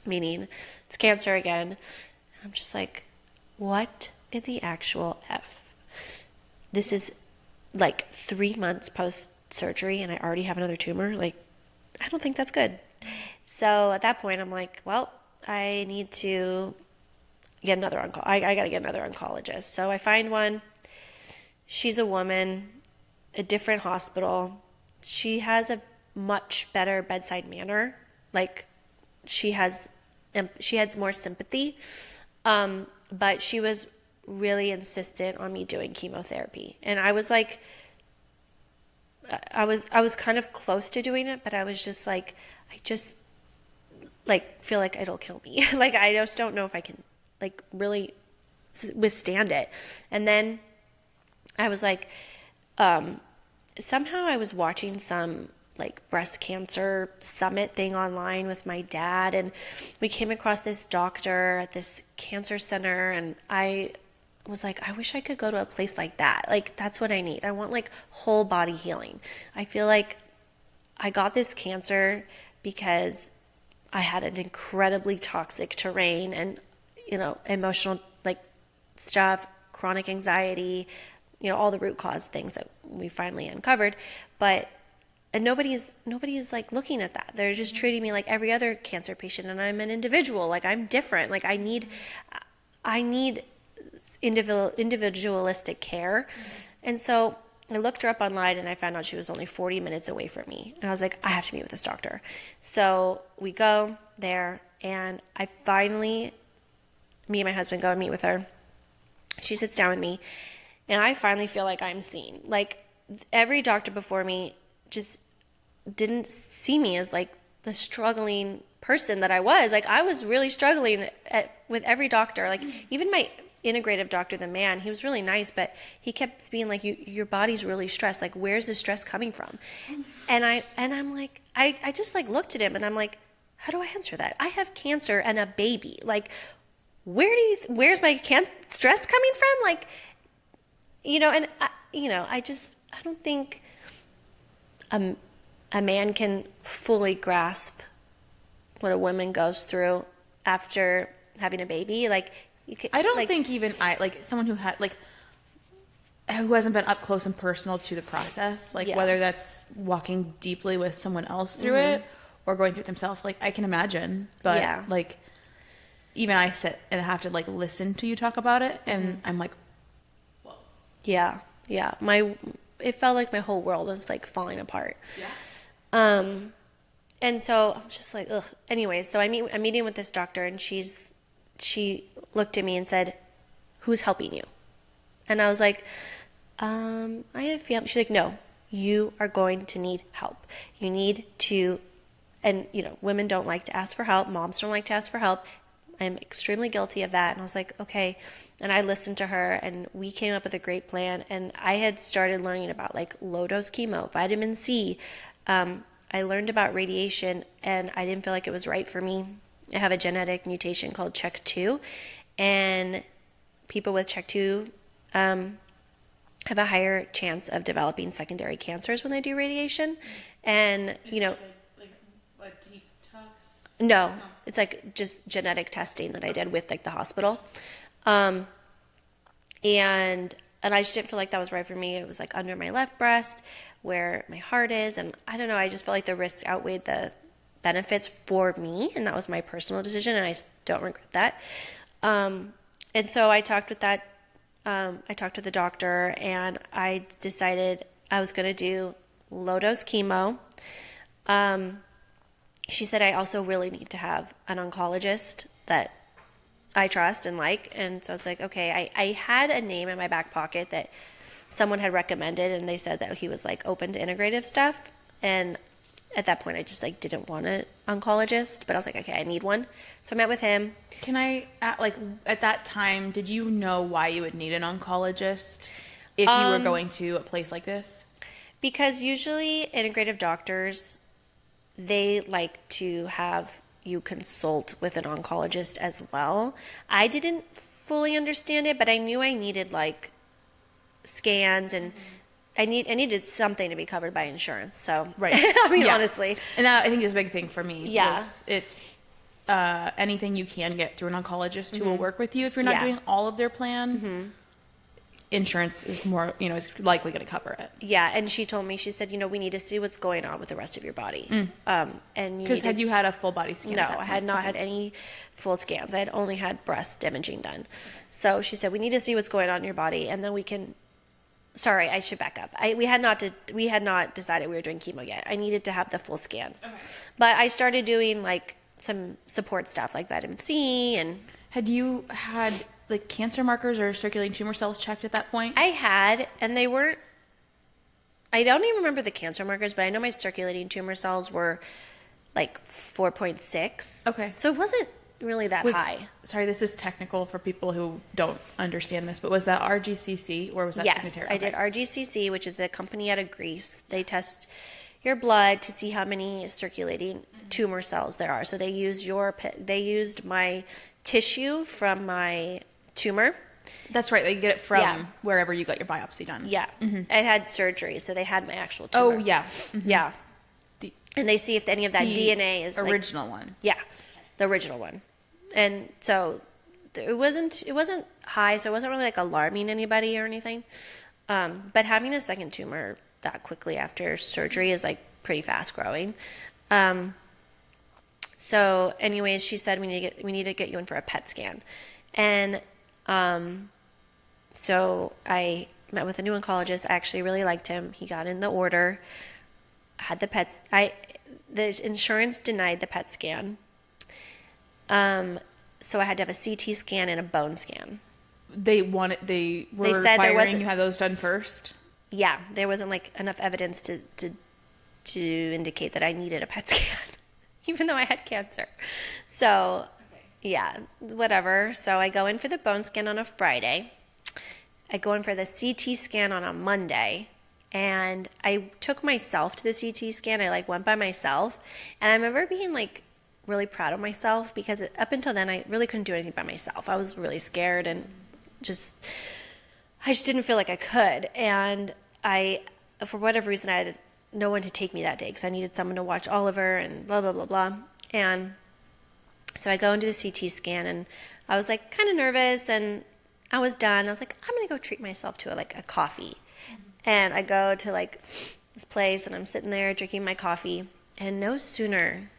meaning it's cancer again. I'm just like, what in the actual F? This is like 3 months post-surgery, and I already have another tumor. Like, I don't think that's good. So at that point, I'm like, well, I need to get another I got to get another oncologist. So I find one. She's a woman, a different hospital. She has a much better bedside manner. Like, she has more sympathy, but she was really insistent on me doing chemotherapy. And I was like, I was kind of close to doing it, but I was just like, I just like feel like it'll kill me. Like, I just don't know if I can like really withstand it. And then I was like, somehow I was watching some like breast cancer summit thing online with my dad, and we came across this doctor at this cancer center, and I was like, I wish I could go to a place like that. Like, that's what I need. I want like whole body healing. I feel like I got this cancer because I had an incredibly toxic terrain and, emotional like stuff, chronic anxiety, all the root cause things that we finally uncovered. And nobody's like looking at that. They're just treating me like every other cancer patient, and I'm an individual. Like, I'm different. Like, I need individualistic care. And so I looked her up online, and I found out she was only 40 minutes away from me. And I was like, I have to meet with this doctor. So we go there, and me and my husband go and meet with her. She sits down with me, and I finally feel like I'm seen. Like, every doctor before me just didn't see me as like the struggling person that I was. Like, I was really struggling with every doctor. Like, even my integrative doctor, the man, he was really nice, but he kept being like, your body's really stressed. Like, where's the stress coming from? And I'm like, I just like looked at him, and I'm like, how do I answer that? I have cancer and a baby. Like, where's my stress coming from? Like, and I don't think a man can fully grasp what a woman goes through after having a baby. Like, I don't think even like someone who had like who hasn't been up close and personal to the process, like whether that's walking deeply with someone else through it or going through it themselves, like I can imagine. But like even I sit and have to like listen to you talk about it, and I'm like, whoa. Yeah. It felt like my whole world was like falling apart. Yeah. And so I'm just like, ugh. Anyway, so I'm meeting with this doctor, and she looked at me and said, who's helping you? And I was like, I have family. She's like, no, you are going to need help. You need to, and women don't like to ask for help. Moms don't like to ask for help. I'm extremely guilty of that. And I was like, okay. And I listened to her, and we came up with a great plan. And I had started learning about like low dose chemo, vitamin C. I learned about radiation, and I didn't feel like it was right for me. I have a genetic mutation called CHEK2, and people with CHEK2 have a higher chance of developing secondary cancers when they do radiation. And, like a detox? No, it's like just genetic testing that I did with like the hospital. And I just didn't feel like that was right for me. It was like under my left breast where my heart is. And I don't know, I just felt like the risks outweighed the benefits for me. And that was my personal decision, and I don't regret that. And so I talked with the doctor, and I decided I was going to do low dose chemo. She said I also really need to have an oncologist that I trust and like. And so I was like, okay, I had a name in my back pocket that someone had recommended, and they said that he was like open to integrative stuff. And at that point I just like didn't want an oncologist, but I was like, okay, I need one. So I met with him. Can I, like, at that time, did you know why you would need an oncologist if you were going to a place like this? Because usually integrative doctors, they like to have you consult with an oncologist as well. I didn't fully understand it, but I knew I needed like scans, and I needed something to be covered by insurance. So, right. I mean, honestly. And that I think is a big thing for me. Yeah. Anything you can get through an oncologist who will work with you if you're not doing all of their plan. Insurance is more, is likely going to cover it. Yeah, and she told me, she said, we need to see what's going on with the rest of your body. And because had you had a full body scan? No, I had not had any full scans. I had only had breast imaging done. So she said, we need to see what's going on in your body, and then we can. Sorry, I should back up. We had not decided we were doing chemo yet. I needed to have the full scan. Okay. But I started doing like some support stuff like vitamin C. And had you had like cancer markers or circulating tumor cells checked at that point? I had, and they weren't. I don't even remember the cancer markers, but I know my circulating tumor cells were like 4.6. Okay. So it wasn't really that high. Sorry, this is technical for people who don't understand this, but was that RGCC or was that Yes, Signatera? I did RGCC, which is a company out of Greece. They test your blood to see how many circulating tumor cells there are. So they used my tissue from my tumor. That's right. They get it from Yeah. wherever you got your biopsy done. Yeah. I had surgery, so they had my actual tumor. Oh, yeah. Yeah. The- And they see if any of that The DNA is original one. Yeah, the original one. And so it wasn't high, so it wasn't really like alarming anybody or anything. But having a second tumor that quickly after surgery is like pretty fast growing. So anyways, she said we need to get you in for a PET scan. And so I met with a new oncologist. I actually really liked him. He got in the order. Had the PET. The insurance denied the PET scan. So I had to have a CT scan and a bone scan. They were said there requiring wasn't- you have those done first. Yeah, there wasn't like enough evidence to indicate that I needed a PET scan, even though I had cancer. So, yeah, whatever. So I go in for the bone scan on a Friday. I go in for the CT scan on a Monday. And I took myself to the CT scan. I like went by myself. And I remember being like really proud of myself because up until then I really couldn't do anything by myself. I was really scared and I just didn't feel like I could. And for whatever reason, I had no one to take me that day because I needed someone to watch Oliver and blah, blah, blah, blah. And so I go into the CT scan and I was like kind of nervous and I was done. I was like, I'm going to go treat myself to a coffee. And I go to like this place and I'm sitting there drinking my coffee. And no sooner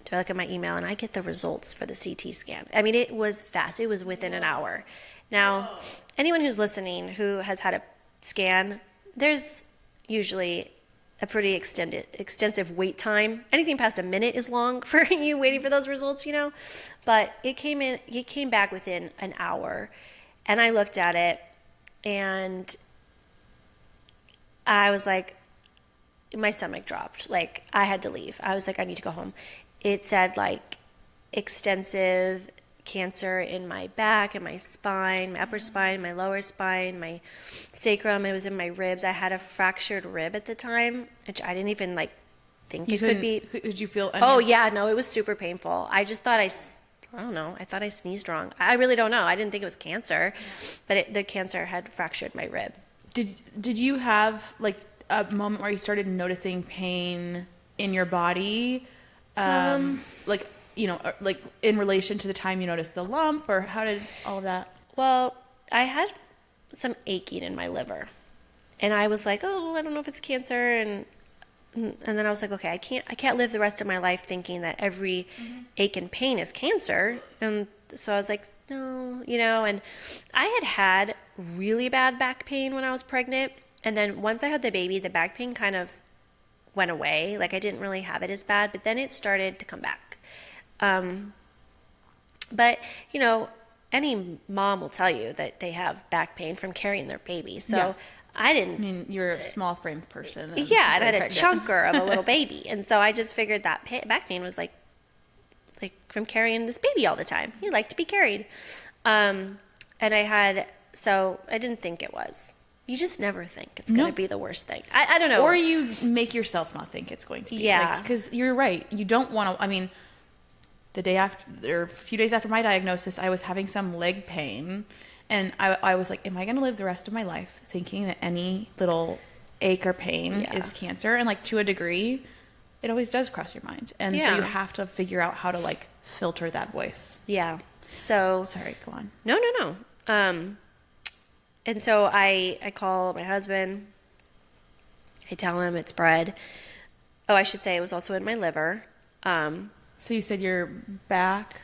do I look at my email and I get the results for the CT scan. I mean, it was fast. It was within an hour. Now, anyone who's listening who has had a scan, there's usually a pretty extensive wait time. Anything past a minute is long for you waiting for those results, But it came back within an hour. And I looked at it and I was like, my stomach dropped. Like, I had to leave. I was like, I need to go home. It said, like, extensive cancer in my back and my spine, my upper spine, my lower spine, my sacrum. It was in my ribs. I had a fractured rib at the time, which I didn't even, like, think it could be. Did you feel Oh, yeah. No, it was super painful. I just thought I don't know. I thought I sneezed wrong. I really don't know. I didn't think it was cancer, but the cancer had fractured my rib. Did you have like a moment where you started noticing pain in your body, like in relation to the time you noticed the lump, or how did all of that? Well, I had some aching in my liver, and I was like, oh, I don't know if it's cancer, and then I was like, okay, I can't live the rest of my life thinking that every ache and pain is cancer, and so I was like, no, and I had really bad back pain when I was pregnant. And then once I had the baby, the back pain kind of went away. Like I didn't really have it as bad, but then it started to come back. But, any mom will tell you that they have back pain from carrying their baby. So Yeah. I didn't. I mean, you're a small framed person. Yeah, and I had a chunker of a little baby. And so I just figured that back pain was like from carrying this baby all the time. He liked to be carried. And so I didn't think it was. You just never think it's going to be the worst thing. I don't know. Or you make yourself not think it's going to be. Yeah. Because you're right. You don't want to, I mean, the day after, or a few days after my diagnosis, I was having some leg pain. And I was like, am I going to live the rest of my life thinking that any little ache or pain is cancer? And like to a degree, it always does cross your mind. And so you have to figure out how to like filter that voice. Yeah. So. Sorry, go on. No. And so I call my husband. I tell him it's spread. Oh, I should say it was also in my liver. So you said your back?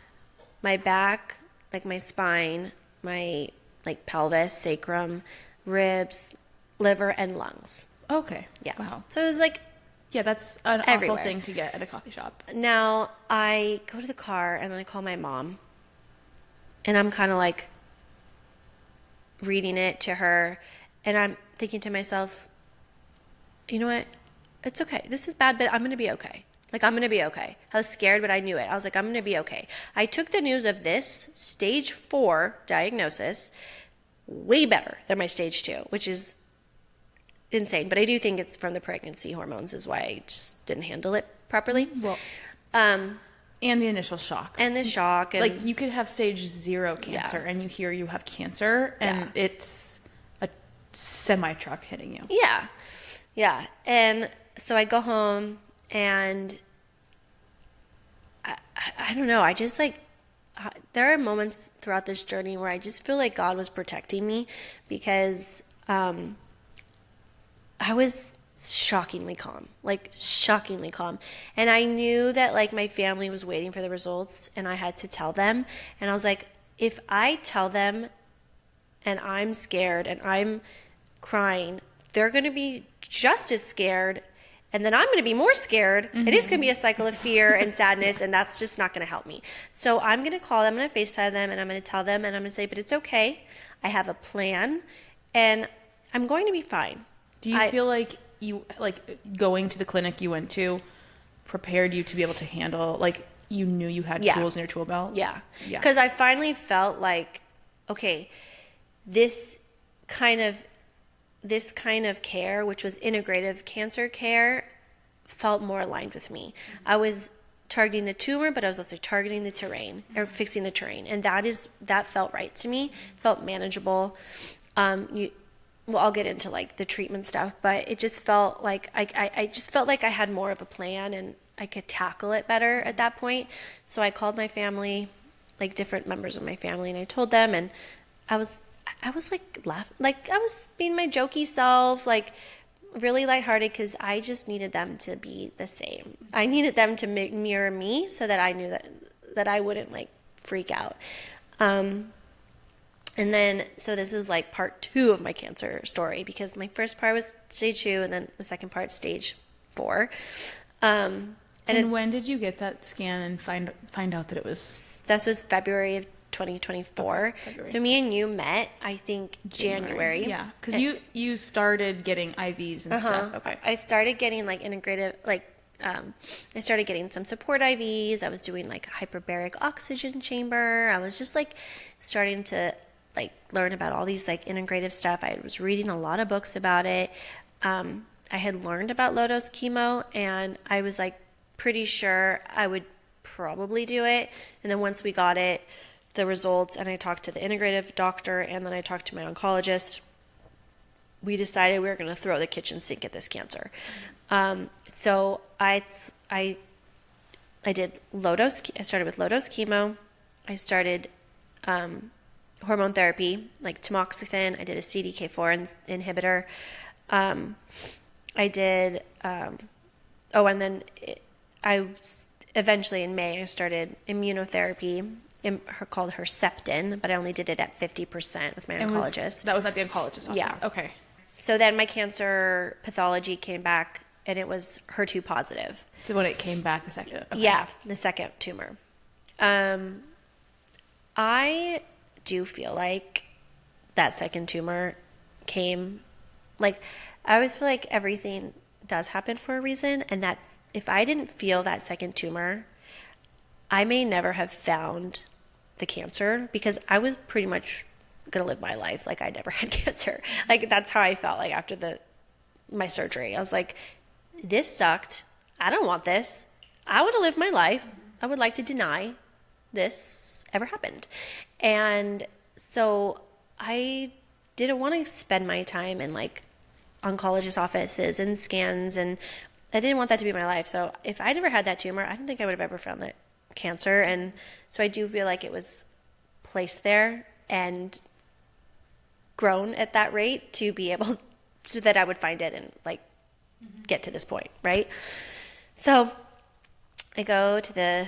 My back, like my spine, my like pelvis, sacrum, ribs, liver, and lungs. Okay. Yeah. Wow. So it was like Yeah, that's an everywhere. awful thing to get at a coffee shop. Now I go to the car and then I call my mom. And I'm kind of like reading it to her. And I'm thinking to myself, you know what? It's okay. This is bad, but I'm going to be okay. Like, I'm going to be okay. I was scared, but I knew it. I was like, I'm going to be okay. I took the news of this stage 4 diagnosis way better than my stage 2, which is insane. But I do think it's from the pregnancy hormones is why I just didn't handle it properly. Well, Um, and the initial shock. and the shock. And, Like, you could have stage 0 cancer and you hear you have cancer and it's a semi-truck hitting you. yeah. Yeah. And so I go home and I don't know. I just like, there are moments throughout this journey where I just feel like God was protecting me because I was shockingly calm, like shockingly calm. And I knew that like my family was waiting for the results and I had to tell them. And I was like, if I tell them and I'm scared and I'm crying, they're going to be just as scared. And then I'm going to be more scared. It is going to be a cycle of fear and sadness, and that's just not going to help me. So I'm going to call them, I'm going to FaceTime them, and I'm going to tell them, and I'm going to say, but it's okay. I have a plan, and I'm going to be fine. Do you feel like you, like, going to the clinic you went to prepared you to be able to handle, like, you knew you had tools in your tool belt? Yeah. Because I finally felt like, okay, this kind of care, which was integrative cancer care, felt more aligned with me. I was targeting the tumor, but I was also targeting the terrain, or fixing the terrain. And that felt right to me, felt manageable. I'll get into like the treatment stuff, but it just felt like I just felt like I had more of a plan and I could tackle it better at that point. So I called my family, like different members of my family, and I told them, and I was like laughing, like I was being my jokey self, like really lighthearted, because I just needed them to be the same. I needed them to mirror me so that I knew that I wouldn't like freak out. And then, so this is like part 2 of my cancer story, because my first part was stage 2 and then the second part stage 4. And when did you get that scan and find out that it was? This was February of 2024. Okay, so me and you met, I think, January. Yeah, because you started getting IVs and stuff. Okay. I started getting like integrative, like I started getting some support IVs. I was doing like hyperbaric oxygen chamber. I was just like starting to like learn about all these like integrative stuff. I was reading a lot of books about it. I had learned about low dose chemo, and I was like pretty sure I would probably do it. And then once we got it, the results, and I talked to the integrative doctor, and then I talked to my oncologist, we decided we were going to throw the kitchen sink at this cancer. So I did low dose. I started with low dose chemo. I started hormone therapy, like tamoxifen. I did a CDK4 inhibitor. I did, and then I eventually in May I started immunotherapy. Called Herceptin, but I only did it at 50% with my oncologist. That was at the oncologist office? Yeah. Okay. So then my cancer pathology came back, and it was HER2 positive. So when it came back the second? Okay. Yeah, the second tumor. I do feel like that second tumor came, like, I always feel like everything does happen for a reason, and that's, if I didn't feel that second tumor, I may never have found the cancer, because I was pretty much gonna live my life like I never had cancer. Like, that's how I felt like after my surgery. I was like, this sucked. I don't want this. I want to live my life. I would like to deny this ever happened. And so I didn't want to spend my time in like oncologist offices and scans, and I didn't want that to be my life. So if I never had that tumor, I don't think I would have ever found that cancer. And so I do feel like it was placed there and grown at that rate to be able, so that I would find it and like get to this point, right? So I go to the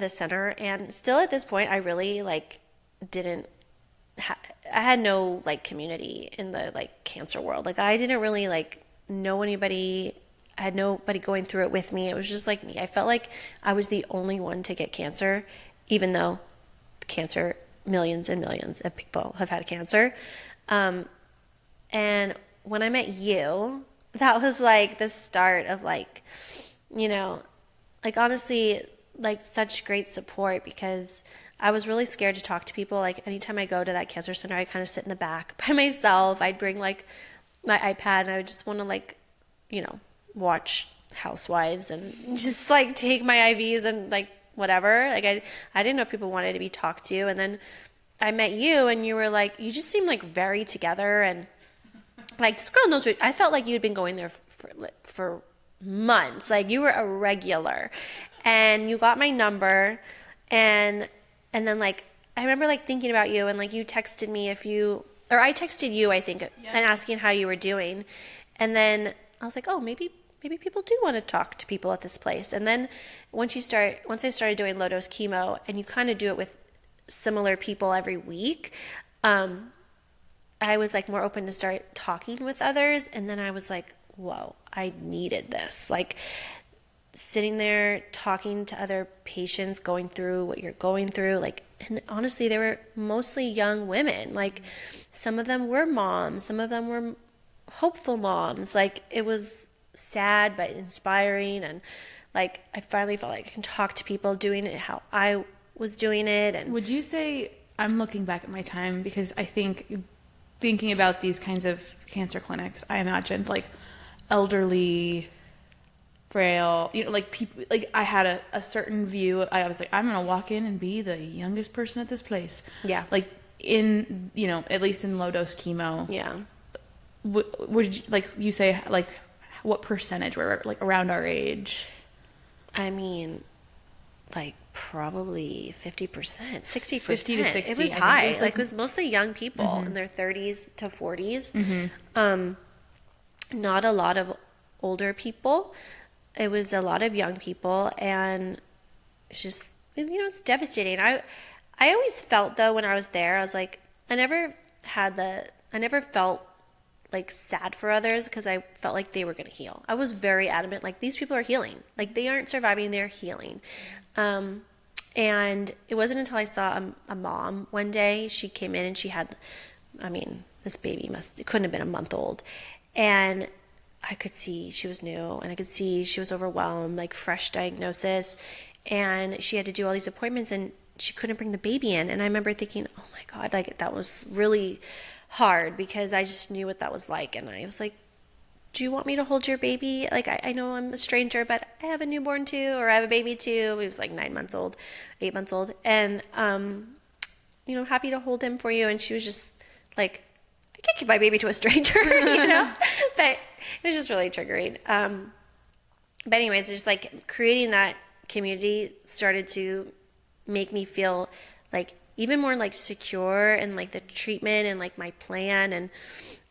center, and still at this point I really like didn't I had no like community in the like cancer world. Like, I didn't really like know anybody. I had nobody going through it with me. It was just like me. I felt like I was the only one to get cancer, even though cancer, millions and millions of people have had cancer. And when I met you, that was like the start of like, you know, like honestly, like such great support, because I was really scared to talk to people. Like, anytime I go to that cancer center, I kind of sit in the back by myself. I'd bring like my iPad and I would just want to like, watch Housewives and just like take my IVs and like whatever. Like I didn't know if people wanted to be talked to. And then I met you and you were like, you just seemed like very together and like this girl knows what I felt like you'd been going there for months. Like you were a regular and you got my number and then like I remember like thinking about you and like you texted me or I texted you I think and asking how you were doing. And then I was like, "Oh, maybe people do want to talk to people at this place." And then once I started doing low dose chemo and you kind of do it with similar people every week, I was like more open to start talking with others. And then I was like, whoa, I needed this. Like sitting there talking to other patients going through what you're going through. Like, and honestly, they were mostly young women. Like some of them were moms, some of them were hopeful moms. Like it was sad but inspiring. And like I finally felt like I can talk to people doing it how I was doing it. And would you say, I'm looking back at my time because I think thinking about these kinds of cancer clinics, I imagined like elderly, frail, like people, like I had a certain view. I was like, I'm going to walk in and be the youngest person at this place. Yeah. Like in, at least in low dose chemo. Yeah. Would you, like you say, like what percentage were like around our age? I mean, like probably 50%, 60%. 50 to 60. It was high. It was mostly young people in their 30s to 40s. Not a lot of older people. It was a lot of young people, and it's just, it's devastating. I always felt though when I was there, I was like, I never felt like sad for others because I felt like they were going to heal. I was very adamant, like these people are healing. Like they aren't surviving, they're healing. And it wasn't until I saw a mom one day, she came in and she had, this baby it couldn't have been a month old. And I could see she was new and I could see she was overwhelmed, like fresh diagnosis. And she had to do all these appointments and she couldn't bring the baby in. And I remember thinking, oh my God, like that was really hard because I just knew what that was like. And I was like, do you want me to hold your baby? Like, I know I'm a stranger, but I have a newborn too, or I have a baby too. He was like 8 months old. And, happy to hold him for you. And she was just like, I can't give my baby to a stranger, but it was just really triggering. But anyways, just like creating that community started to make me feel like even more like secure and like the treatment and like my plan. And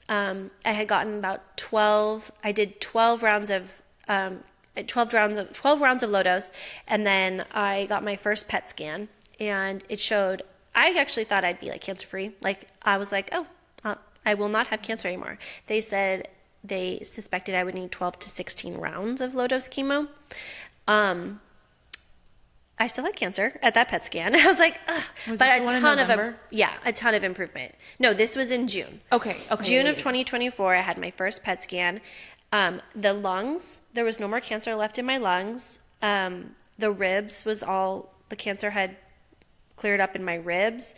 I had gotten about 12. I did 12 rounds of 12 rounds of low dose, and then I got my first PET scan, and it showed. I actually thought I'd be like cancer free. Like I was like, oh, I will not have cancer anymore. They said they suspected I would need 12 to 16 rounds of low dose chemo. I still had cancer at that PET scan. I was like, ugh. But a ton of improvement. No, this was in June. Okay. June of 2024, I had my first PET scan. The lungs, there was no more cancer left in my lungs. The ribs the cancer had cleared up in my ribs.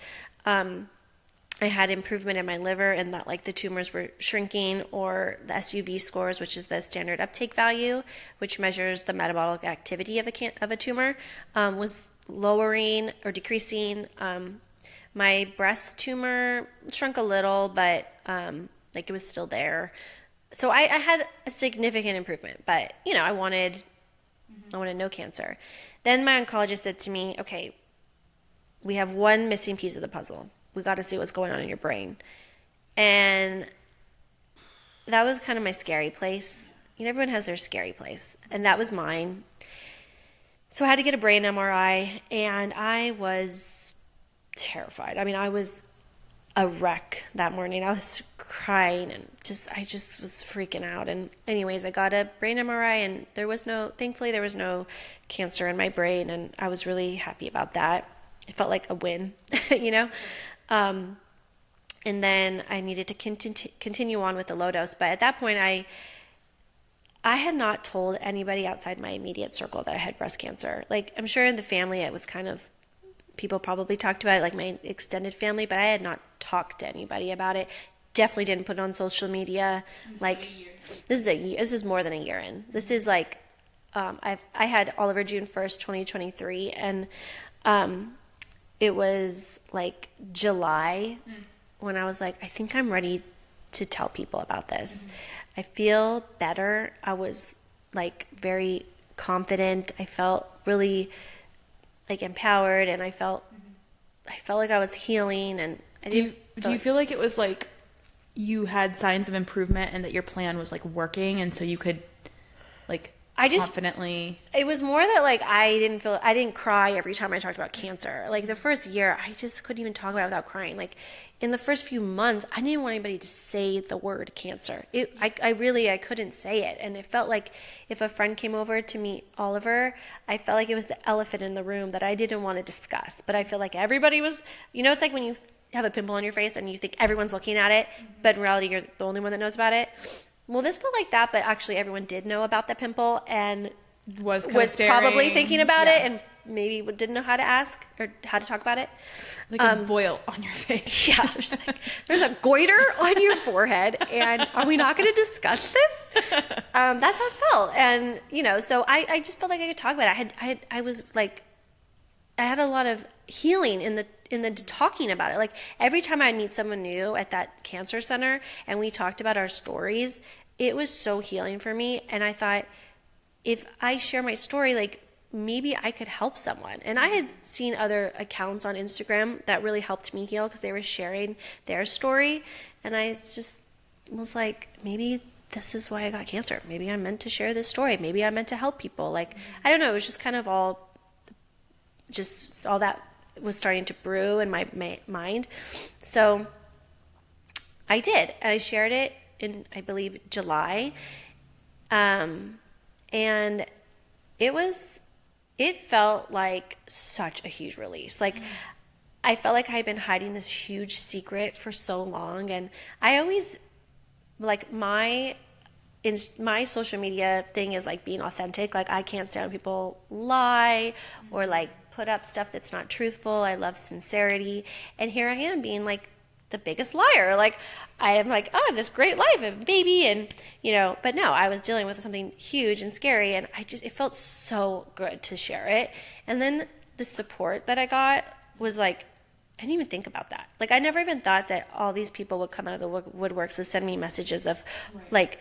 I had improvement in my liver and that like the tumors were shrinking, or the SUV scores, which is the standard uptake value, which measures the metabolic activity of a tumor, was lowering or decreasing. My breast tumor shrunk a little, but like it was still there. So I had a significant improvement, but I wanted no cancer. Then my oncologist said to me, okay, we have one missing piece of the puzzle. We got to see what's going on in your brain. And that was kind of my scary place. Everyone has their scary place. And that was mine. So I had to get a brain MRI, and I was terrified. I was a wreck that morning. I was crying and I just was freaking out. And anyways, I got a brain MRI, and thankfully there was no cancer in my brain. And I was really happy about that. It felt like a win, and then I needed to continue on with the low dose. But at that point, I had not told anybody outside my immediate circle that I had breast cancer. Like, I'm sure in the family, it was kind of, people probably talked about it, like my extended family, but I had not talked to anybody about it. definitely didn't put it on social media. Like, this is more than a year in. This is like, I had Oliver June 1st, 2023, and it was like July when I was like, I think I'm ready to tell people about this. I feel better. I was like very confident. I felt really like empowered, and I felt like I was healing. And Do you feel like it was like you had signs of improvement and that your plan was like working, and so you could like confidently? It was more that like I didn't cry every time I talked about cancer. Like the first year, I just couldn't even talk about it without crying. Like in the first few months, I didn't want anybody to say the word cancer. I couldn't say it. And it felt like if a friend came over to meet Oliver, I felt like it was the elephant in the room that I didn't want to discuss. But I feel like everybody was, it's like when you have a pimple on your face and you think everyone's looking at it, but in reality, you're the only one that knows about it. Well, this felt like that, but actually everyone did know about the pimple and was probably thinking about it, and maybe didn't know how to ask or how to talk about it. Like a boil on your face. Yeah, there's a goiter on your forehead, and are we not going to discuss this? That's how it felt, and so I just felt like I could talk about it. I was like, I had a lot of healing in the talking about it. Like every time I'd meet someone new at that cancer center and we talked about our stories, it was so healing for me. And I thought, if I share my story, like maybe I could help someone. And I had seen other accounts on Instagram that really helped me heal because they were sharing their story. And I just was like, maybe this is why I got cancer. Maybe I'm meant to share this story. Maybe I'm meant to help people. Like, I don't know. It was just kind of all that was starting to brew in my mind. So I did. I shared it in, I believe, July. And it felt like such a huge release. Like, I felt like I had been hiding this huge secret for so long. And I always, like, my social media thing is like being authentic. Like, I can't stand when people lie or like put up stuff that's not truthful. I love sincerity. And here I am being like the biggest liar. Like, I am like, oh, I have this great life, I have a baby, and but no, I was dealing with something huge and scary, and it felt so good to share it. And then the support that I got was like, I didn't even think about that. Like, I never even thought that all these people would come out of the woodworks and send me messages of like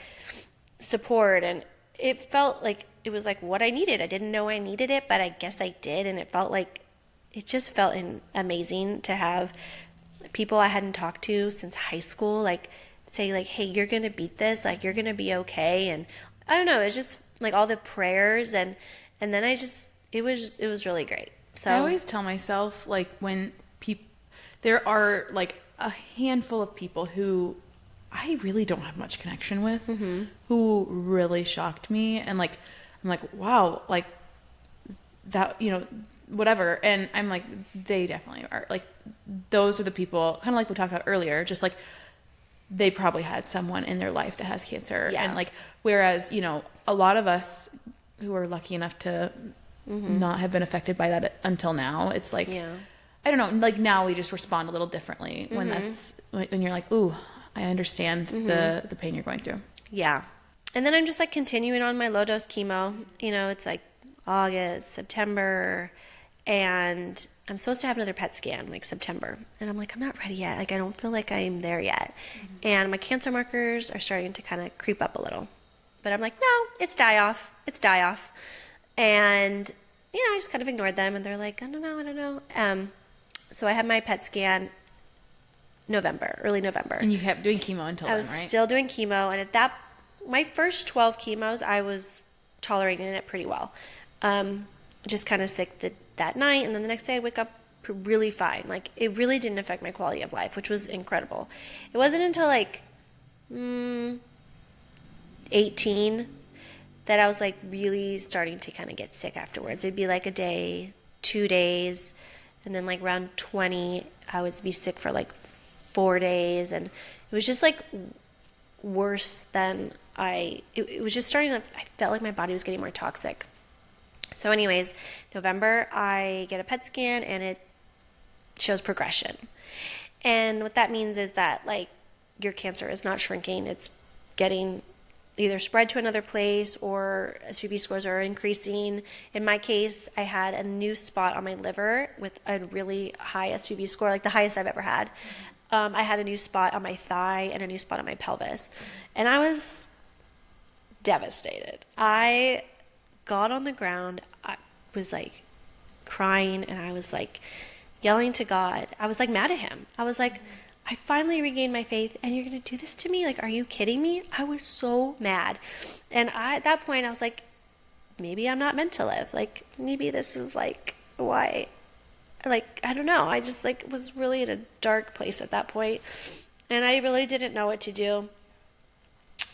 support, and it felt like it was like what I needed. I didn't know I needed it, but I guess I did, and it just felt amazing to have people I hadn't talked to since high school like say like, hey, you're gonna beat this, like you're gonna be okay. And I don't know, it's just like all the prayers, and then it was really great. So I always tell myself, like, when there are like a handful of people who I really don't have much connection with, who really shocked me, and like I'm like, wow, like that, whatever. And I'm like, they definitely are. Like, those are the people, kind of like we talked about earlier, just like they probably had someone in their life that has cancer. Yeah. And like, whereas, a lot of us who are lucky enough to not have been affected by that until now, it's like, I don't know, like now we just respond a little differently when you're like, ooh, I understand the pain you're going through. Yeah. And then I'm just like continuing on my low dose chemo. It's like August, September, and I'm supposed to have another PET scan like September. And I'm like, I'm not ready yet. Like, I don't feel like I'm there yet. And my cancer markers are starting to kind of creep up a little. But I'm like, no, it's die off. And, I just kind of ignored them. And they're like, I don't know. So I had my PET scan early November. And you kept doing chemo until then, right? I was still doing chemo. And at my first 12 chemos, I was tolerating it pretty well. Just kind of sick that night, and then the next day I'd wake up really fine. Like, it really didn't affect my quality of life, which was incredible. It wasn't until like 18 that I was like really starting to kind of get sick afterwards. It'd be like a day, 2 days, and then like around 20 I would be sick for like 4 days, and it was just like worse than it was just starting to, I felt like my body was getting more toxic. So anyways, November, I get a PET scan and it shows progression. And what that means is that like your cancer is not shrinking. It's getting either spread to another place or SUV scores are increasing. In my case, I had a new spot on my liver with a really high SUV score, like the highest I've ever had. I had a new spot on my thigh and a new spot on my pelvis. And I was devastated. I got on the ground. I was like crying and I was like yelling to God. I was like mad at him. I was like, I finally regained my faith and you're going to do this to me? Like, are you kidding me? I was so mad. And at that point, I was like, maybe I'm not meant to live. Like, maybe this is like why, like, I don't know. I just like was really in a dark place at that point. And I really didn't know what to do.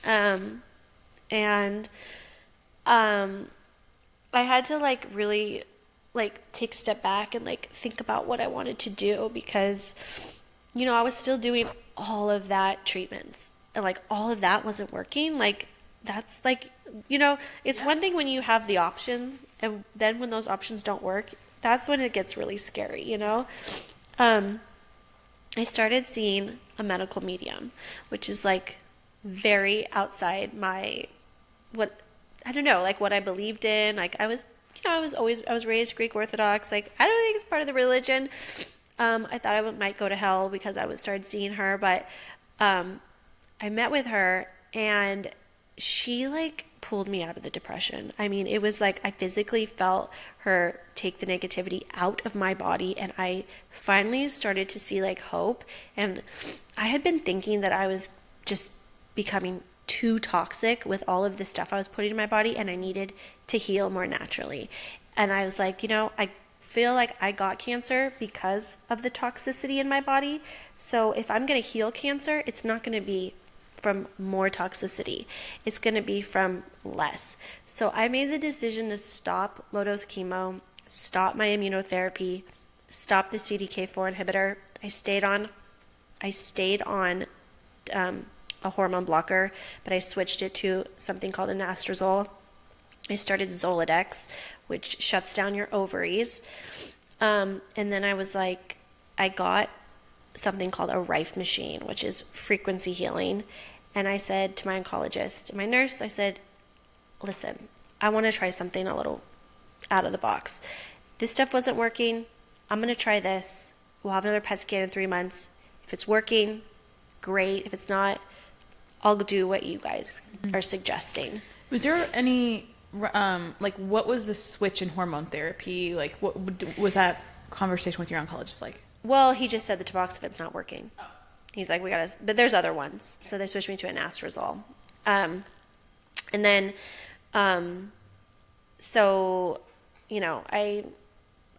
And I had to like really like take a step back and like think about what I wanted to do because, you know, I was still doing all of that treatments and like all of that wasn't working. Like that's like, you know, it's one thing when you have the options and then when those options don't work, that's when it gets really scary, you know? I started seeing a medical medium, which is like very outside my, what, I don't know, like what I believed in. Like I was, you know, I was raised Greek Orthodox. Like I don't think it's part of the religion. I thought I might go to hell because I started seeing her, but I met with her and she like pulled me out of the depression. I mean, it was like I physically felt her take the negativity out of my body and I finally started to see like hope. And I had been thinking that I was just becoming too toxic with all of the stuff I was putting in my body and I needed to heal more naturally. And I was like, you know, I feel like I got cancer because of the toxicity in my body. So if I'm going to heal cancer, it's not going to be from more toxicity. It's going to be from less. So I made the decision to stop low-dose chemo, stop my immunotherapy, stop the CDK4 inhibitor. I stayed on a hormone blocker, but I switched it to something called anastrozole. I started Zoladex, which shuts down your ovaries. And then I was like, I got something called a Rife machine, which is frequency healing. And I said to my oncologist and my nurse, I said, listen, I want to try something a little out of the box. This stuff wasn't working. I'm going to try this. We'll have another PET scan in 3 months. If it's working, great. If it's not, I'll do what you guys are suggesting. Was there any, like, what was the switch in hormone therapy? Like, what was that conversation with your oncologist like? Well, he just said the tamoxifan's not working. He's like, we gotta, but there's other ones. So they switched me to anastrozole. And then, so, you know, and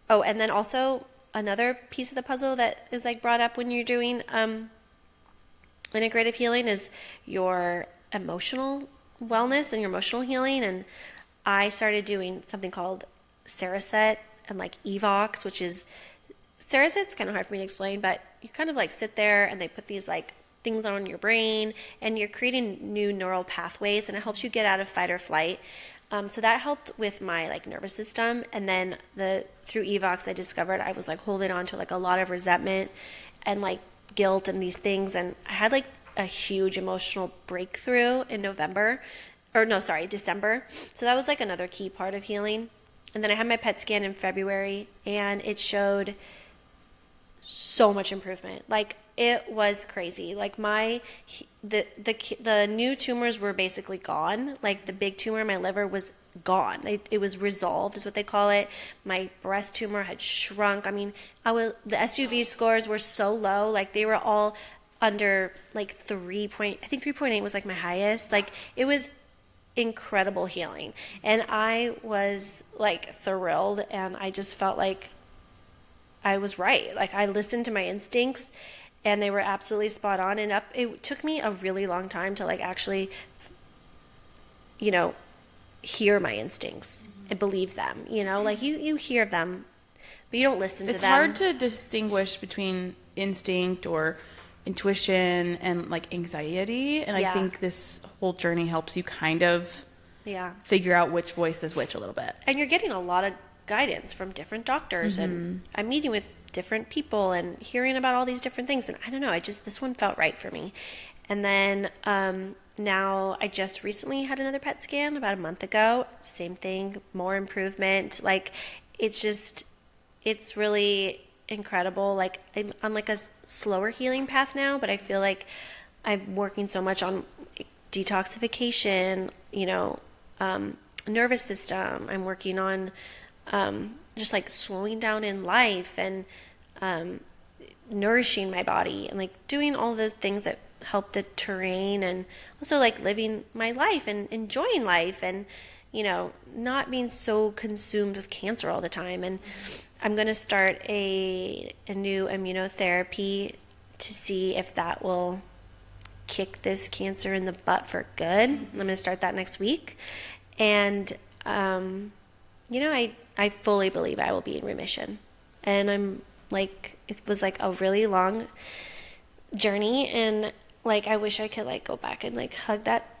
then also another piece of the puzzle that is like brought up when you're doing integrative healing is your emotional wellness and your emotional healing. And I started doing something called Cereset and like Evox, which is, Cereset's kind of hard for me to explain, but you kind of like sit there and they put these like things on your brain and you're creating new neural pathways and it helps you get out of fight or flight. So that helped with my like nervous system. And then through Evox, I discovered I was like holding on to like a lot of resentment and like guilt and these things. And I had like a huge emotional breakthrough in December. So that was like another key part of healing. And then I had my PET scan in February and it showed so much improvement. Like it was crazy. Like the new tumors were basically gone. Like the big tumor in my liver was gone. It was resolved is what they call it. My breast tumor had shrunk. I mean, the SUV scores were so low. Like they were all under like I think 3.8 was like my highest. Like it was incredible healing. And I was like thrilled and I just felt like I was right. Like I listened to my instincts and they were absolutely spot on. And it took me a really long time to like actually, you know, hear my instincts and believe them, you know, like you hear them, but you don't listen to them. It's hard to distinguish between instinct or intuition and like anxiety. And I think this whole journey helps you kind of figure out which voice is which a little bit. And you're getting a lot of guidance from different doctors and I'm meeting with different people and hearing about all these different things. And I don't know, this one felt right for me. And then now I just recently had another PET scan about a month ago. Same thing, more improvement. Like, it's really incredible. Like, I'm on like a slower healing path now, but I feel like I'm working so much on detoxification, nervous system. I'm working on just like slowing down in life and nourishing my body and like doing all the things that help the terrain, and also like living my life and enjoying life, and not being so consumed with cancer all the time. And I'm going to start a new immunotherapy to see if that will kick this cancer in the butt for good. I'm going to start that next week. And I fully believe I will be in remission. And I'm like, it was like a really long journey, and like I wish I could like go back and like hug that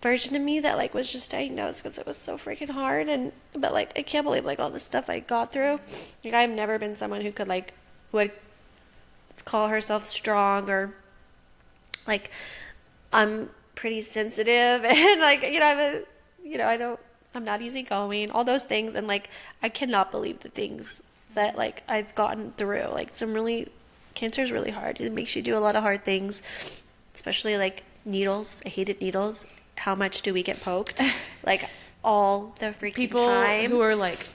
version of me that like was just diagnosed, because it was so freaking hard. But like I can't believe like all the stuff I got through. Like, I've never been someone who could like would call herself strong, or like I'm pretty sensitive and like I'm not easygoing, all those things. And like I cannot believe the things that like I've gotten through. Like cancer is really hard. It makes you do a lot of hard things, especially like needles. I hated needles. How much do we get poked? Like all the freaking People time. who are like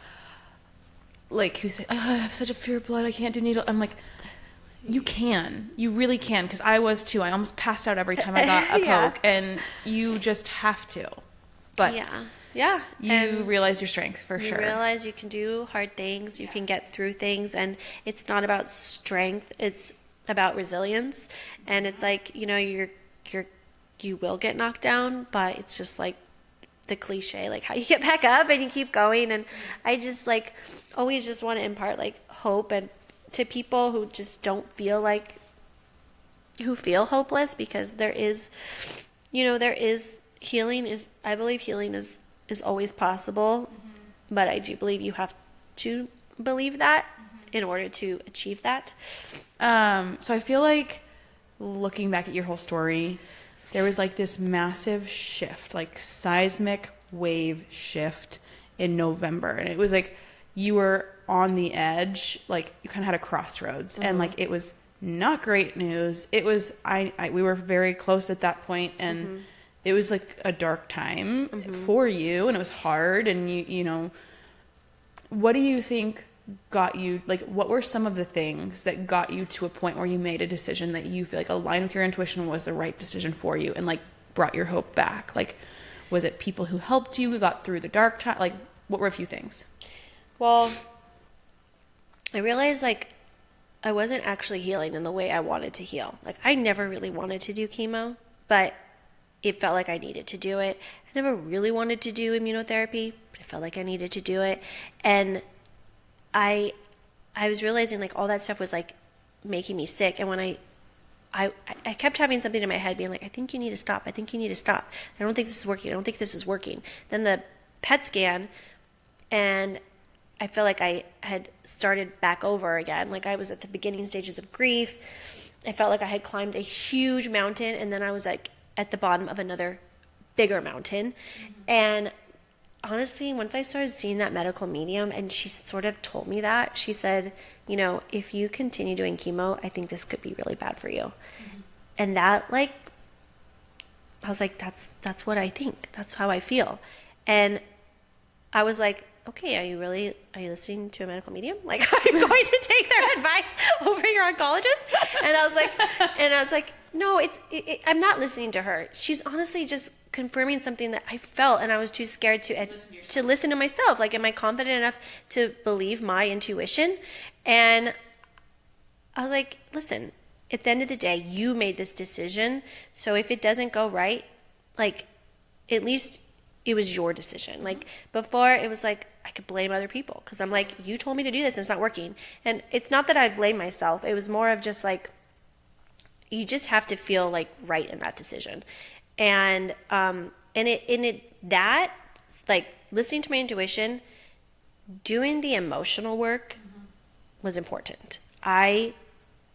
who say, oh, I have such a fear of blood, I can't do needle. I'm like, you really can, because I was too. I almost passed out every time I got a poke, and you just have to. But yeah, you realize your strength for sure. You realize you can do hard things, you can get through things, and it's not about strength, it's about resilience. And it's like, you will get knocked down, but it's just like the cliche, like how you get back up and you keep going. And I just like always just want to impart like hope and to people who just don't feel like, who feel hopeless, because there is healing is, I believe healing is always possible. But I do believe you have to believe that in order to achieve that. So I feel like looking back at your whole story, there was like this massive shift, like seismic wave shift in November. And it was like you were on the edge, like you kind of had a crossroads, and like it was not great news. It was, we were very close at that point, and it was like a dark time for you, and it was hard. And what do you think got you, like, what were some of the things that got you to a point where you made a decision that you feel like aligned with your intuition, was the right decision for you, and like brought your hope back? Like, was it people who helped you, who got through the dark time? Like, what were a few things? Well, I realized like I wasn't actually healing in the way I wanted to heal. Like, I never really wanted to do chemo, but it felt like I needed to do it. I never really wanted to do immunotherapy, but I felt like I needed to do it. And I was realizing like all that stuff was like making me sick. And when I kept having something in my head being like, I think you need to stop. I think you need to stop. I don't think this is working. I don't think this is working. Then the PET scan, and I felt like I had started back over again. Like I was at the beginning stages of grief. I felt like I had climbed a huge mountain, and then I was like at the bottom of another bigger mountain. And honestly, once I started seeing that medical medium, and she sort of told me that, she said, if you continue doing chemo, I think this could be really bad for you. And that, like, I was like, that's what I think. That's how I feel. And I was like, okay, are you listening to a medical medium? Like, are you going to take their advice over your oncologist? And I was like, no, I'm not listening to her. She's honestly just confirming something that I felt, and I was too scared to listen to myself. Like, am I confident enough to believe my intuition? And I was like, listen, at the end of the day, you made this decision. So if it doesn't go right, like, at least it was your decision. Like, before it was like I could blame other people, because I'm like, you told me to do this and it's not working. And it's not that I blame myself. It was more of just like, you just have to feel like right in that decision. And that, like, listening to my intuition, doing the emotional work was important. I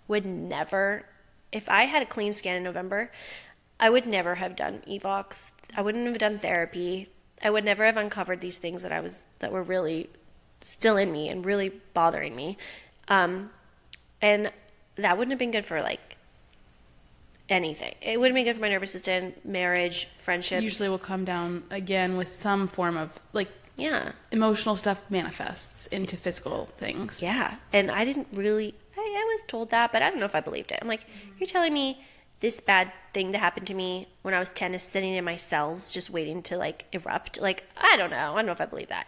would never, if I had a clean scan in November, I would never have done evox. I wouldn't have done therapy. I would never have uncovered these things that were really still in me and really bothering me. And that wouldn't have been good for like anything. It wouldn't be good for my nervous system, marriage, friendships. Usually will come down again with some form of like emotional stuff manifests into physical things. Yeah. And I didn't really, I was told that, but I don't know if I believed it. I'm like, you're telling me this bad thing that happened to me when I was 10 is sitting in my cells just waiting to like erupt. Like, I don't know. I don't know if I believe that.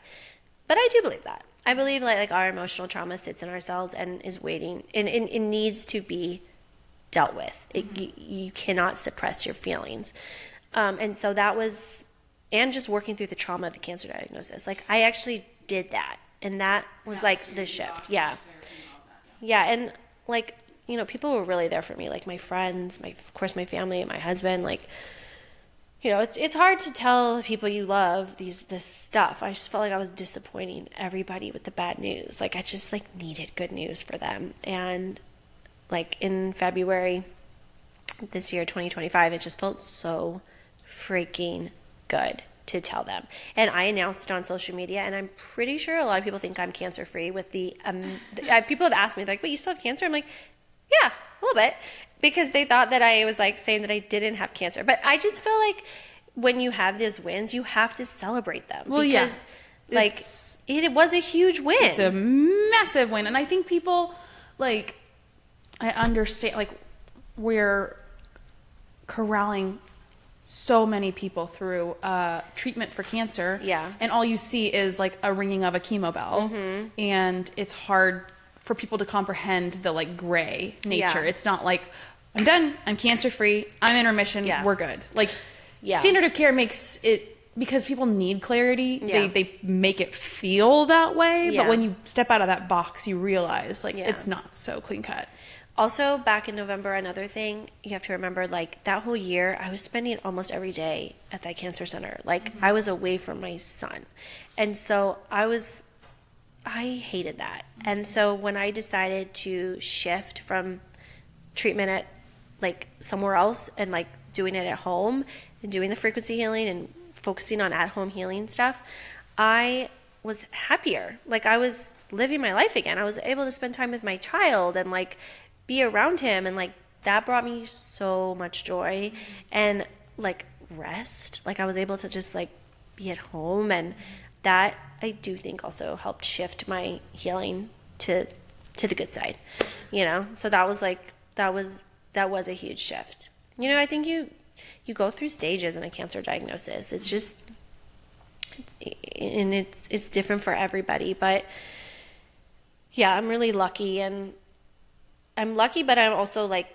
But I do believe that. I believe like our emotional trauma sits in our cells and is waiting and it needs to be dealt with. You cannot suppress your feelings. And so that was, and just working through the trauma of the cancer diagnosis. Like I actually did that. And that was like the shift. Yeah. Yeah. And like, you know, people were really there for me. Like my friends, of course, my family, my husband, like, you know, it's hard to tell people you love this stuff. I just felt like I was disappointing everybody with the bad news. Like I just like needed good news for them. And like in February this year, 2025, it just felt so freaking good to tell them. And I announced it on social media, and I'm pretty sure a lot of people think I'm cancer free with people have asked me, they're like, but you still have cancer? I'm like, yeah, a little bit. Because they thought that I was like saying that I didn't have cancer. But I just feel like when you have those wins, you have to celebrate them. Well, because like it was a huge win. It's a massive win. And I think people like, I understand, like we're corralling so many people through treatment for cancer. Yeah. And all you see is like a ringing of a chemo bell. Mm-hmm. And it's hard for people to comprehend the like gray nature. Yeah. It's not like I'm done, I'm cancer free, I'm in remission, we're good. Like standard of care makes it, because people need clarity, they make it feel that way. But when you step out of that box, you realize like it's not so clean cut. Also, back in November, another thing you have to remember, like that whole year, I was spending almost every day at that cancer center. Like I was away from my son. And so I hated that. And so when I decided to shift from treatment at like somewhere else and like doing it at home and doing the frequency healing and focusing on at-home healing stuff, I was happier. Like I was living my life again. I was able to spend time with my child and like be around him, and like that brought me so much joy and like rest. Like I was able to just like be at home, and that I do think also helped shift my healing to the good side, you know? So that was a huge shift. You know, I think you go through stages in a cancer diagnosis. It's just, and it's different for everybody, but yeah, I'm really lucky, and I'm lucky, but I'm also like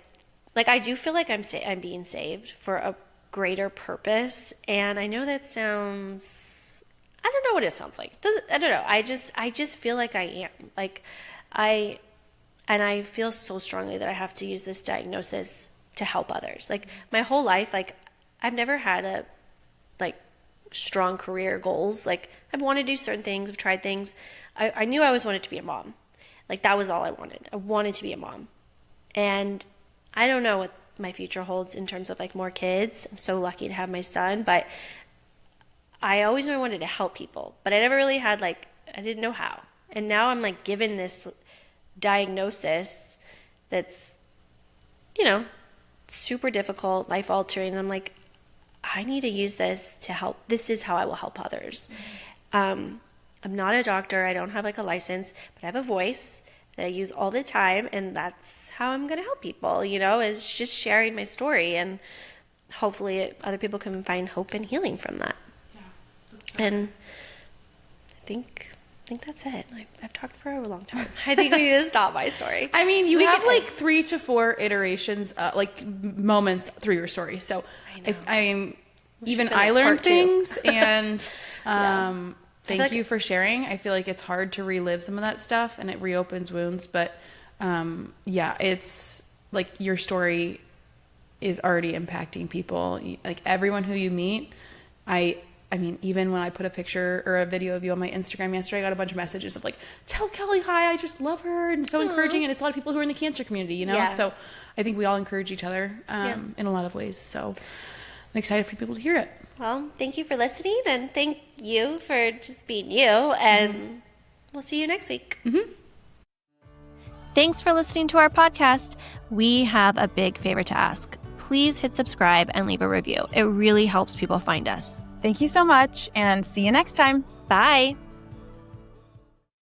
I do feel like I'm being saved for a greater purpose. And I know that sounds, I don't know what it sounds like. I don't know. I just feel like I am. Like I feel so strongly that I have to use this diagnosis to help others. Like my whole life, like I've never had a like strong career goals. Like I've wanted to do certain things. I've tried things. I knew I always wanted to be a mom. Like that was all I wanted. I wanted to be a mom. And I don't know what my future holds in terms of like more kids. I'm so lucky to have my son, but I always knew I wanted to help people, but I never really had like, I didn't know how. And now I'm like given this diagnosis that's, you know, super difficult, life altering. I'm like, I need to use this to help. This is how I will help others. I'm not a doctor. I don't have like a license, but I have a voice that I use all the time. And that's how I'm going to help people, you know, is just sharing my story. And hopefully other people can find hope and healing from that. And I think that's it. I've talked for a long time. I think we need to stop my story. I mean, you have like 3 to 4 iterations, like moments through your story. So I learned things, and thank you for sharing. I feel like it's hard to relive some of that stuff, and it reopens wounds. But it's like your story is already impacting people. Like everyone who you meet, I I mean, even when I put a picture or a video of you on my Instagram yesterday, I got a bunch of messages of like, tell Kelly hi, I just love her, and so encouraging. And it's a lot of people who are in the cancer community, you know? Yeah. So I think we all encourage each other in a lot of ways. So I'm excited for people to hear it. Well, thank you for listening, and thank you for just being you, and we'll see you next week. Thanks for listening to our podcast. We have a big favor to ask. Please hit subscribe and leave a review. It really helps people find us. Thank you so much, and see you next time. Bye.